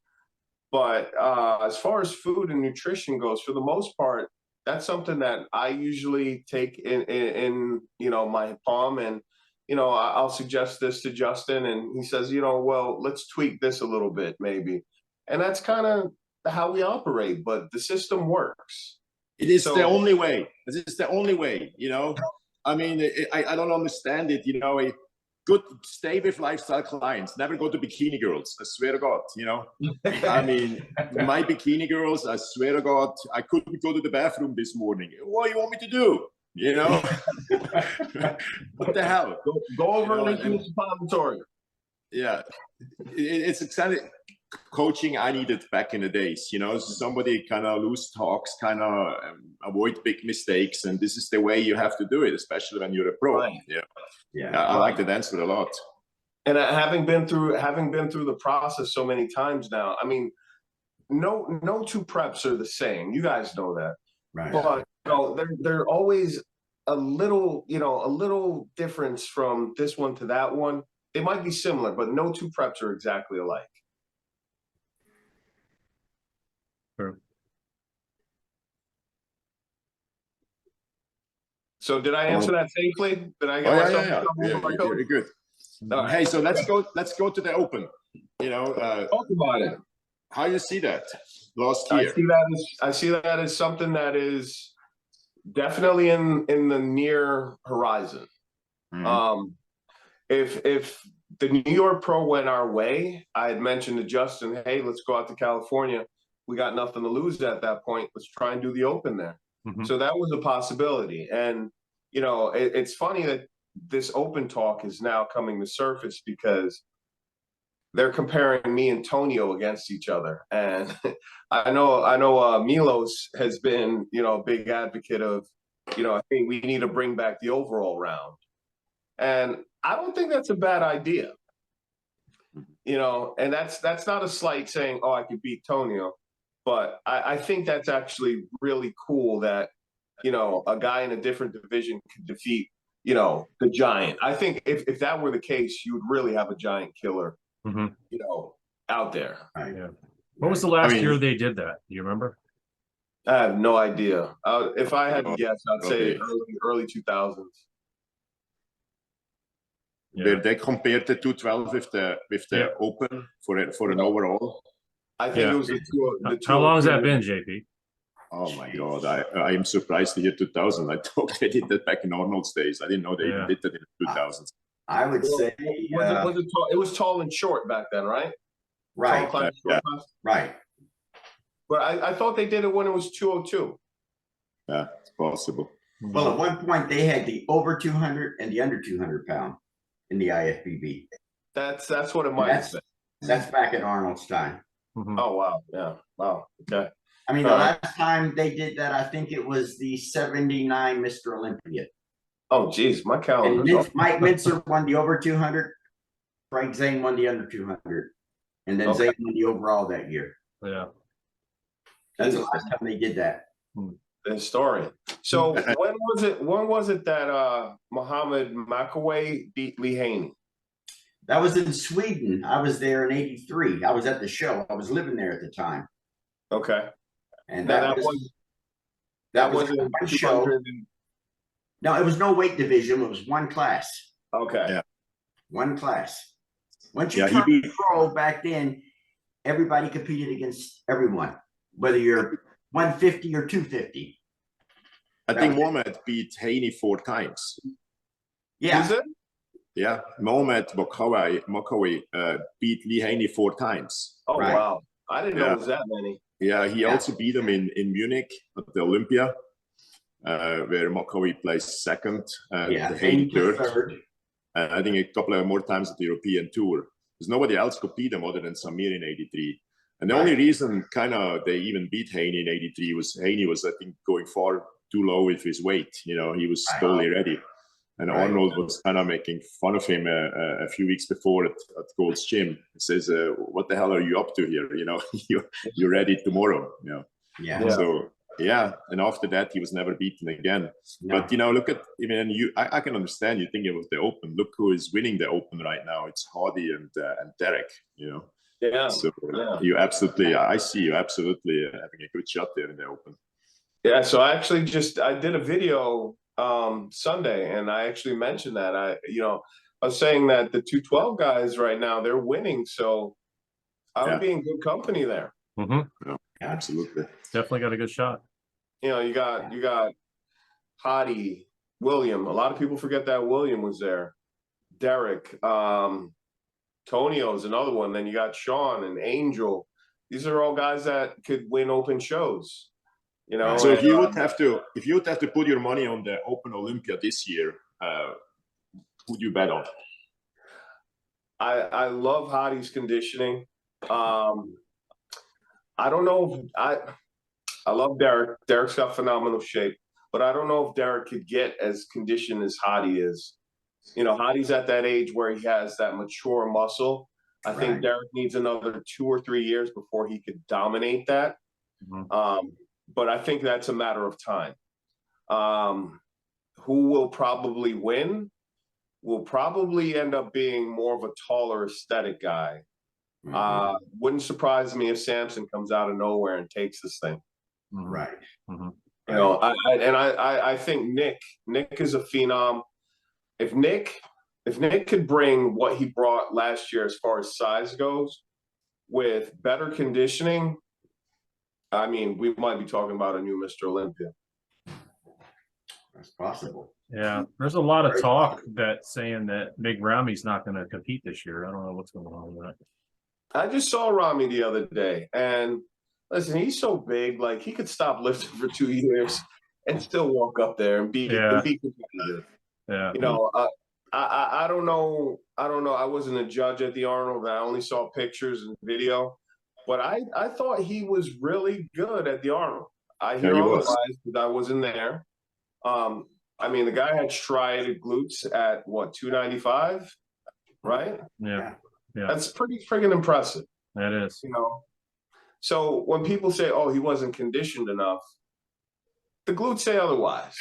But as far as food and nutrition goes, for the most part, that's something that I usually take in you know, my palm, and you know, I'll suggest this to Justin, and he says, you know, well, let's tweak this a little bit, maybe. And that's kind of how we operate, but the system works. It is So- the only way. This is the only way, you know. I mean, I don't understand it, you know. Good, stay with lifestyle clients. Never go to bikini girls. I swear to God, you know. I mean, my bikini girls, I swear to God, I couldn't go to the bathroom this morning. What do you want me to do? You know? What the hell? Go over You know, and into the suppository. Yeah. It's exactly coaching I needed back in the days, you know, somebody kind of loose talks, kind of avoid big mistakes. And this is the way you have to do it, especially when you're a pro. Right. Yeah. I like that answer a lot. And having been through the process so many times now, I mean, no two preps are the same. You guys know that. Right. But you know, they're always a little difference from this one to that one. They might be similar, but no two preps are exactly alike. Sure. So did I answer that safely? Did I get Oh, myself yeah. in trouble with my coach? You're good. All right. Hey, so let's go to the Open. You know, Talk about it. how you see that last I year? see that as something that is definitely in the near horizon. Mhm. If the New York Pro went our way, I had mentioned to Justin, hey, let's go out to California. We got nothing to lose at that point. Let's try and do the Open there. Mhm. So that was a possibility. And, you know, it's funny that this Open talk is now coming to surface because they're comparing me and Tonio against each other. And I know Milos has been, you know, a big advocate of, you know, hey, we need to bring back the overall round. And I don't think that's a bad idea. You know, and that's not a slight saying, oh, I could beat Tonio. But I think that's actually really cool that, you know, a guy in a different division could defeat, you know, the giant. I think if that were the case, you would really have a giant killer, Mhm. you know, out there. Right. Yeah. What was the last mean- year they did that? Do you remember? I have no idea. If I had to guess, I'd say Okay. early 2000s. Yeah. Where they compared the 212 with the Yeah. Open for an overall. I think Yeah. it was the two. How long has that been, JP? Oh my God, I am surprised to hear 2000. I thought they did that back in Arnold's days. I didn't know they even Yeah. did that in the 2000s. I would say, It was tall and short back then, right? right, Tall class, short class. right. But I thought they did it when it was 202. Yeah, it's possible. Well, at one point they had the over 200 and the under 200 pound in the IFBB. That's what it might have been. That's back at Arnold's time. Mhm. Oh wow, yeah, wow, okay. I mean, the last time they did that, I think it was the 79 Mr. Olympia. Oh geez, my And calendar. Mike Mintzer won the over 200. Frank Zane won the under 200. And then Okay. Zane won the overall that year. Yeah. That's the last time they did that. The historian. So when was it that Muhammad Makaway beat Lee Haney? That was in Sweden. I was there in '83. I was at the show. I was living there at the time. Okay. And Now, that was wasn't one show. 200. No, it was no weight division. It was one class. Okay. Yeah. One class. Once you Yeah, he turned beat- pro back then, everybody competed against everyone, whether you're 150 or 250. I think Mohamed beat Haney 4 times. Yeah. Is it? Yeah, Mohamed Makaway beat Lee Haney 4 times. Oh Right. wow. I didn't know Yeah. it was that many. Yeah, he also beat him in Munich at the Olympia, where Makaway placed second, Yeah. Haney Haney third. And I think a couple of more times at the European Tour. Because nobody else could beat him other than Samir in '83. And the only reason kind of they even beat Haney in '83 was Haney was, I think, going far too low with his weight. You know, he was totally ready. And Right. Arnold was kind of making fun of him a few weeks before at Gold's Gym. He says, what the hell are you up to here? You know, you're ready tomorrow. You know? Yeah. So, yeah. And after that, he was never beaten again. No. But, you know, look at, I mean, I can understand you thinking of the Open. Look who is winning the Open right now. It's Hardy and Derek, you know. Yeah. So Yeah. you absolutely, I see you absolutely having a good shot there in the Open. Yeah. So I actually I did a video Sunday, and I actually mentioned that I was saying that the 212 guys right now, they're winning, so I would be in good company there. Mhm. Yeah, absolutely. Definitely got a good shot. You know, you got Hottie, William. A lot of people forget that William was there. Derek, Tonio's another one. Then you got Sean and Angel. These are all guys that could win open shows. You know. So if you would have to put your money on the Open Olympia this year, who do you bet on? I love Hottie's conditioning. I don't know if I love Derek. Derek's got phenomenal shape, but I don't know if Derek could get as conditioned as Hottie is. You know, Hottie's at that age where he has that mature muscle. I think Derek needs another 2 or 3 years before he could dominate that. But I think that's a matter of time. Who will probably win? Will probably end up being more of a taller aesthetic guy. Wouldn't surprise me if Samson comes out of nowhere and takes this thing. Right. You know, I think Nick is a phenom. If Nick could bring what he brought last year as far as size goes, with better conditioning, I mean, we might be talking about a new Mr. Olympia. That's possible. Yeah, there's a lot of talk that saying that Big Rami's not going to compete this year. I don't know what's going on with that. I just saw Rami the other day, and listen, he's so big, like he could stop lifting for 2 years and still walk up there and be competitive. Yeah. You know, I don't know. I wasn't a judge at the Arnold. I only saw pictures and video, but I thought he was really good at the Arnold. I hear otherwise because I wasn't there. I mean, the guy had striated glutes at what, 295, right? Yeah. That's pretty friggin' impressive. That is. You know, so when people say, "Oh, he wasn't conditioned enough," the glutes say otherwise.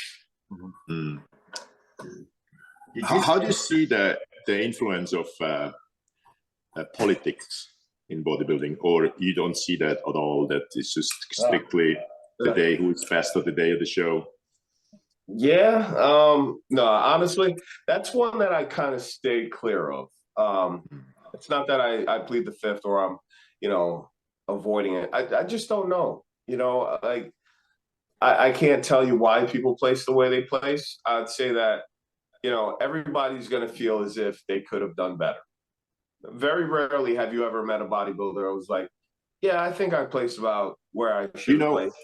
How do you see the influence of politics in bodybuilding, or you don't see that at all? That it's just strictly the day who is best of the day of the show. Yeah, no, honestly, that's one that I kind of stay clear of. It's not that I plead the fifth or I'm, you know, avoiding it. I just don't know. You know, like I can't tell you why people place the way they place. I'd say that, you know, everybody's going to feel as if they could have done better. Very rarely have you ever met a bodybuilder who was like, yeah, I think I placed about where I should have placed.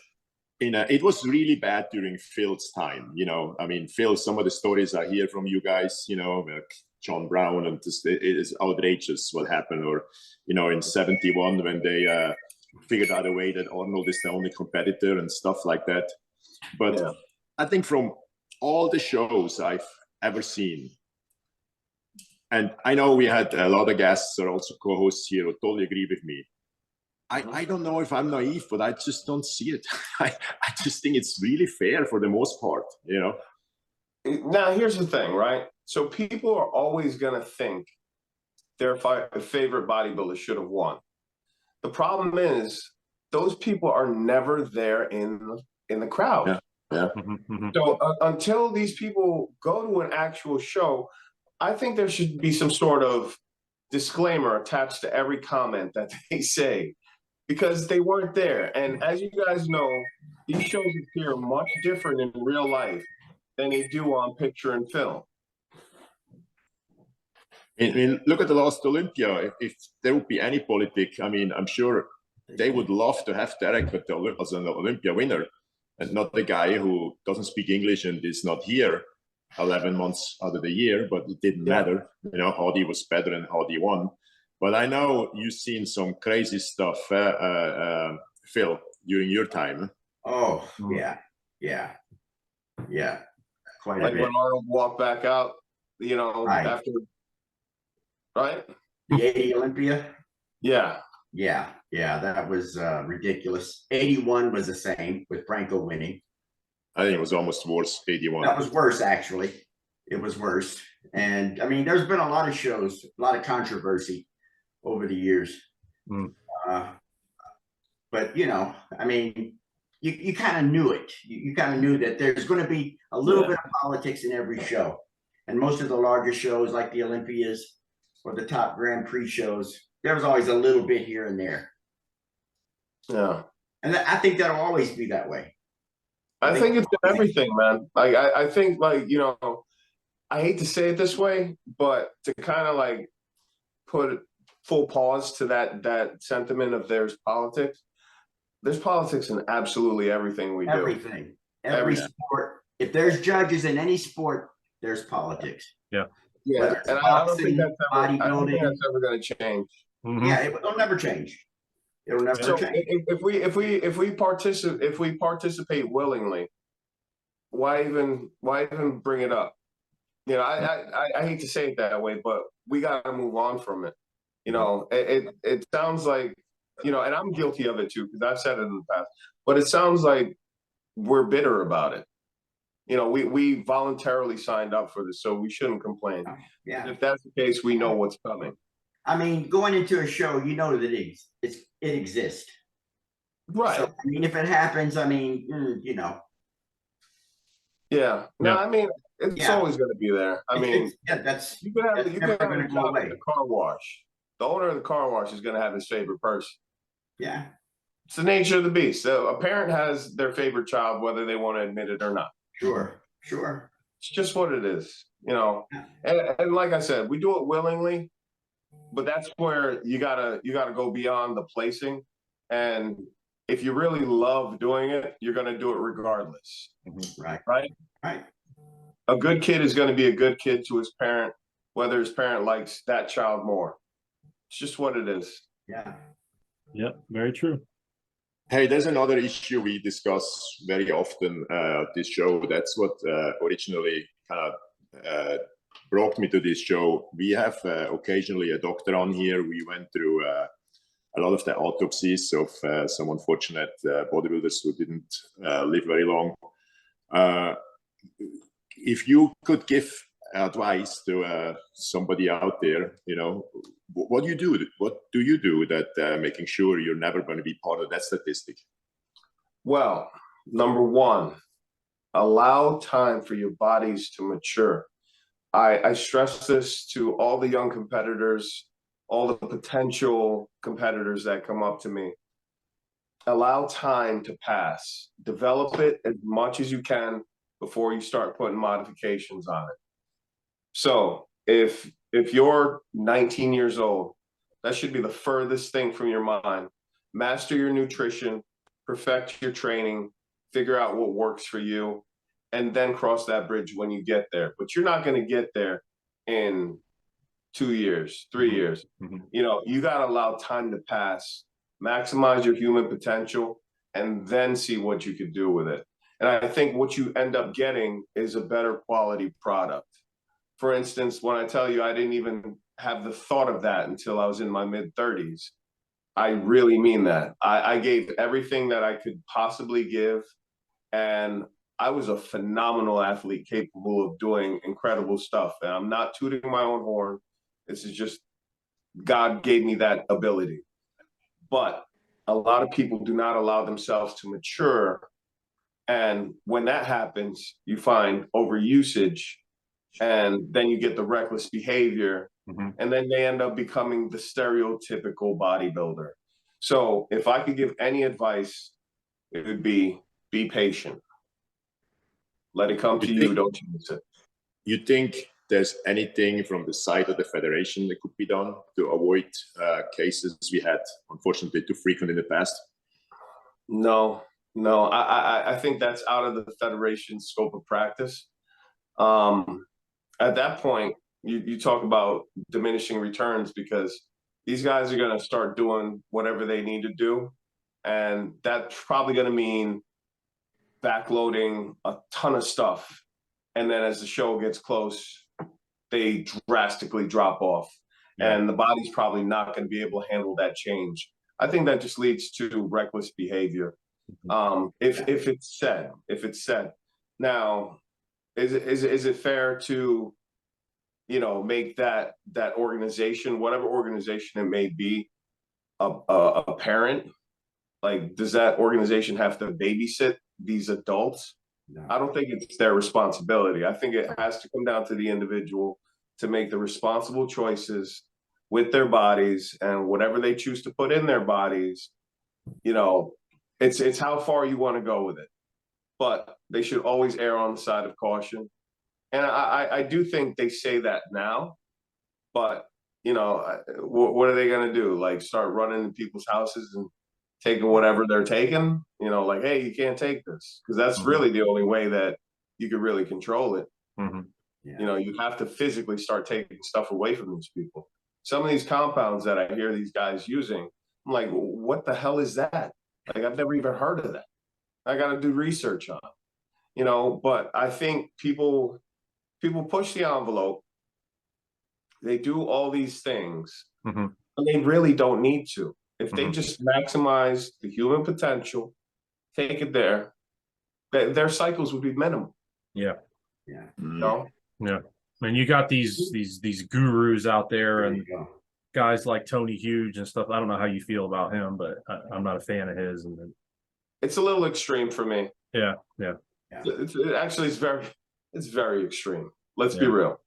It was really bad during Phil's time. You know, I mean, Phil, some of the stories I hear from you guys, you know, like John Brown, and just, it is outrageous what happened. Or, you know, in 71 when they figured out a way that Arnold is the only competitor and stuff like that. But I think from all the shows I've ever seen, and I know we had a lot of guests or also co-hosts here who totally agree with me. I don't know if I'm naive, but I just don't see it. I just think it's really fair for the most part, you know? Now, here's the thing, right? So people are always going to think their favorite bodybuilder should have won. The problem is those people are never there in the crowd. Yeah. So until these people go to an actual show, I think there should be some sort of disclaimer attached to every comment that they say, because they weren't there. And as you guys know, these shows appear much different in real life than they do on picture and film. I mean, look at the last Olympia. If there would be any politic, I mean, I'm sure they would love to have Derek as an Olympia winner, and not the guy who doesn't speak English and is not here 11 months out of the year, but it didn't matter. You know, Hadi was better and Hadi won. But I know you've seen some crazy stuff, Phil, during your time. Oh, yeah. Quite a like bit. when Arnold walked back out, you know, after, right? The 80 Olympia? Yeah. Yeah, that was ridiculous. 81 was the same with Franco winning. I think it was almost worse, 81. That was worse, actually. It was worse. And, I mean, there's been a lot of shows, a lot of controversy over the years. But, you know, I mean, you kind of knew it. You kind of knew that there's going to be a little bit of politics in every show. And most of the larger shows like the Olympias or the top Grand Prix shows, there was always a little bit here and there. Yeah. And I think that'll always be that way. I think it's in everything, man. Like I think, like, you know, I hate to say it this way, but to kind of like put full pause to that sentiment of there's politics. There's politics in absolutely everything we do. Everything, every sport. If there's judges in any sport, there's politics. Yeah. Yeah, Whether it's and I don't think boxing, I don't think bodybuilding. that's ever going to change. Mhm. Yeah, it'll never change. It'll never So change. if we participate willingly, why even bring it up? You know, I hate to say it that way, but we got to move on from it. You know, it sounds like, you know, and I'm guilty of it too, because I've said it in the past, but it sounds like we're bitter about it. You know, we voluntarily signed up for this, so we shouldn't complain. Yeah. If that's the case, we know what's coming. I mean, going into a show, you know that it exists. Right. So, I mean, if it happens, I mean, you know. Yeah. No, Yeah. I mean, it's always going to be there. I mean, that's you could have never a gonna go job away. at the car wash. The owner of the car wash is going to have his favorite person. yeah. It's the nature of the beast. So a parent has their favorite child, whether they want to admit it or not. Sure. It's just what it is, you know. And like I said, we do it willingly, but that's where you gotta go beyond the placing. And if you really love doing it, you're gonna do it regardless. Right. Right? Right. A good kid is gonna be a good kid to his parent, whether his parent likes that child more. It's just what it is. Yeah. Yep, very true. Hey, there's another issue we discuss very often this show. That's what originally kind of brought me to this show. We have occasionally a doctor on here. We went through a lot of the autopsies of some unfortunate bodybuilders who didn't live very long. If you could give advice to somebody out there, you know, what do you do? What do you do that making sure you're never going to be part of that statistic? Well, number one, allow time for your bodies to mature. I stress this to all the young competitors, all the potential competitors that come up to me. Allow time to pass. Develop it as much as you can before you start putting modifications on it. So if you're 19 years old, that should be the furthest thing from your mind. Master your nutrition, perfect your training, figure out what works for you, and then cross that bridge when you get there. But you're not going to get there in 2 years, 3 years. You know, you got to allow time to pass, maximize your human potential, and then see what you could do with it. And I think what you end up getting is a better quality product. For instance, when I tell you I didn't even have the thought of that until I was in my mid-30s, I really mean that. I gave everything that I could possibly give, and I was a phenomenal athlete capable of doing incredible stuff. And I'm not tooting my own horn. This is just God gave me that ability. But a lot of people do not allow themselves to mature. And when that happens, you find overusage, and then you get the reckless behavior, and then they end up becoming the stereotypical bodybuilder. So if I could give any advice, it would be patient. Let it come to you, don't chase it. You think there's anything from the side of the federation that could be done to avoid cases we had, unfortunately, too frequent in the past? No. I think that's out of the federation's scope of practice. At that point, you talk about diminishing returns, because these guys are going to start doing whatever they need to do. And that's probably going to mean backloading a ton of stuff. And then as the show gets close, they drastically drop off. And the body's probably not going to be able to handle that change. I think that just leads to reckless behavior. If it's said. Now, is it fair to, you know, make that organization, whatever organization it may be, a parent? Like, does that organization have to babysit these adults? No. I don't think it's their responsibility. I think it has to come down to the individual to make the responsible choices with their bodies, and whatever they choose to put in their bodies, you know, it's how far you want to go with it. but they should always err on the side of caution. And I do think they say that now, but what are they going to do? Like start running in people's houses and taking whatever they're taking? Like, hey, you can't take this, because that's really the only way that you can really control it. Yeah. You have to physically start taking stuff away from these people. Some of these compounds that I hear these guys using, I'm like, what the hell is that? Like, I've never even heard of that. I got to do research on it. But I think people push the envelope. They do all these things, and they really don't need to. If they just maximize the human potential, take it there, their cycles would be minimal. Yeah. Yeah. Yeah. I mean, you got these gurus out there and guys like Tony Hughes and stuff. I don't know how you feel about him, but I'm not a fan of his. And it's a little extreme for me. Yeah. It's very extreme. Let's be real.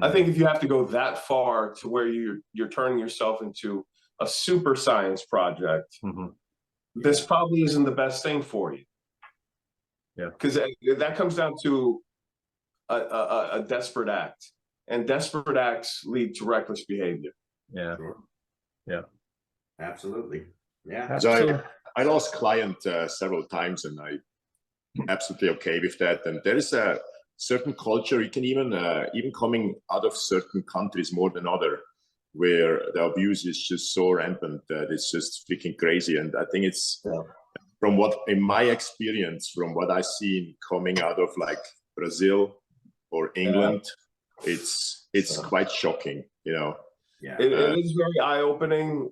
I think if you have to go that far to where you're turning yourself into a super science project, this probably isn't the best thing for you. Yeah, because that comes down to a desperate act, and desperate acts lead to reckless behavior. Yeah. Sure. Yeah. Absolutely. Yeah. So I lost client several times, and I absolutely okay with that. And there is a certain culture, you can even coming out of certain countries more than other, where the abuse is just so rampant that it's just freaking crazy. And I think it's from what, in my experience, from what I've seen coming out of like Brazil or England, it's quite shocking, Yeah. It is very eye-opening.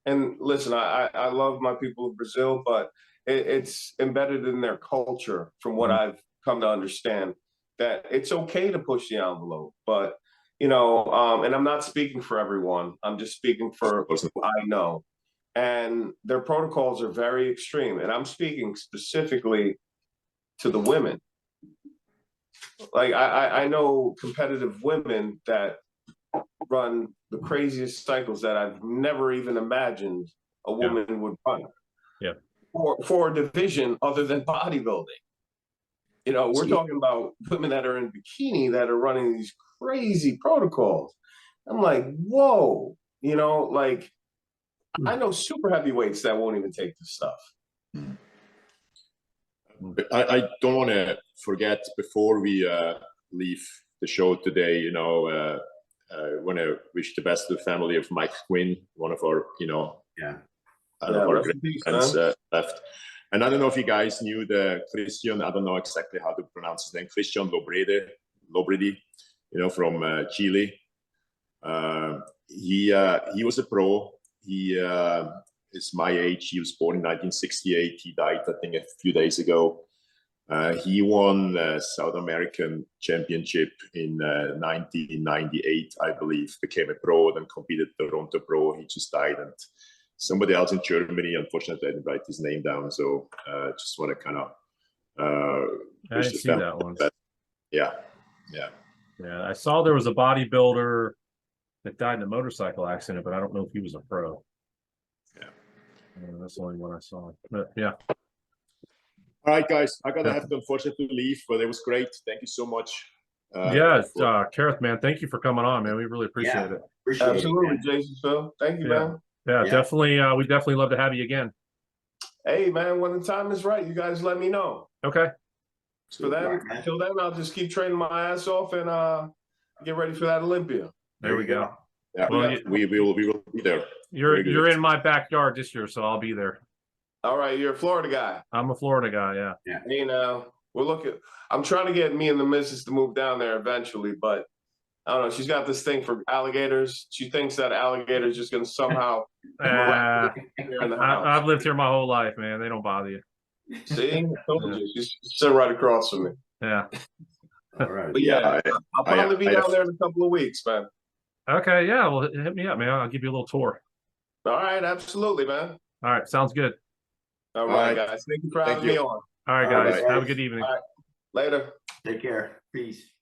And listen, I love my people of Brazil, but it's embedded in their culture, from what I've come to understand, that it's okay to push the envelope. But, and I'm not speaking for everyone. I'm just speaking for who I know. And their protocols are very extreme. And I'm speaking specifically to the women. Like, I know competitive women that run the craziest cycles that I've never even imagined a woman would run. Yeah. For a division other than bodybuilding. We're talking about women that are in bikini that are running these crazy protocols. I'm like, whoa, like I know super heavyweights that won't even take this stuff. I don't want to forget, before we leave the show today, I want to wish the best to the family of Mike Quinn, one of our, our great friends left. And I don't know if you guys knew the Christian, I don't know exactly how to pronounce his name, Christian Lobridi, from Chile. He was a pro. He is my age. He was born in 1968. He died, I think, a few days ago. He won the South American Championship in 1998, I believe. Became a pro, then competed at Toronto Pro. He just died, and somebody else in Germany, unfortunately, I didn't write his name down. So just want to kind of I didn't see that one. Yeah. I saw there was a bodybuilder that died in a motorcycle accident, but I don't know if he was a pro. That's the only one I saw. But All right, guys, I gotta have to unfortunately leave, but it was great. Thank you so much. Kerrith, man, thank you for coming on, man. We really appreciate it. Absolutely, Jason. Phil, thank you, man. Definitely. We definitely love to have you again. Hey, man, when the time is right, you guys let me know. Okay. So until then, I'll just keep training my ass off and get ready for that Olympia. There we go. Yeah, well, we will be there. You're in my backyard this year, so I'll be there. All right, you're a Florida guy. I'm a Florida guy, yeah. I'm trying to get me and the missus to move down there eventually, but I don't know. She's got this thing for alligators. She thinks that alligator's just going to somehow. I've lived here my whole life, man. They don't bother you. See, I told you. She's sitting right across from me. Yeah. All right. But I'll probably be down there in a couple of weeks, man. Okay, yeah. Well, hit me up, man. I'll give you a little tour. All right, absolutely, man. All right, sounds good. All right, guys. Thank you for having me on. All right, guys. Have a good evening. All right. Later. Take care. Peace.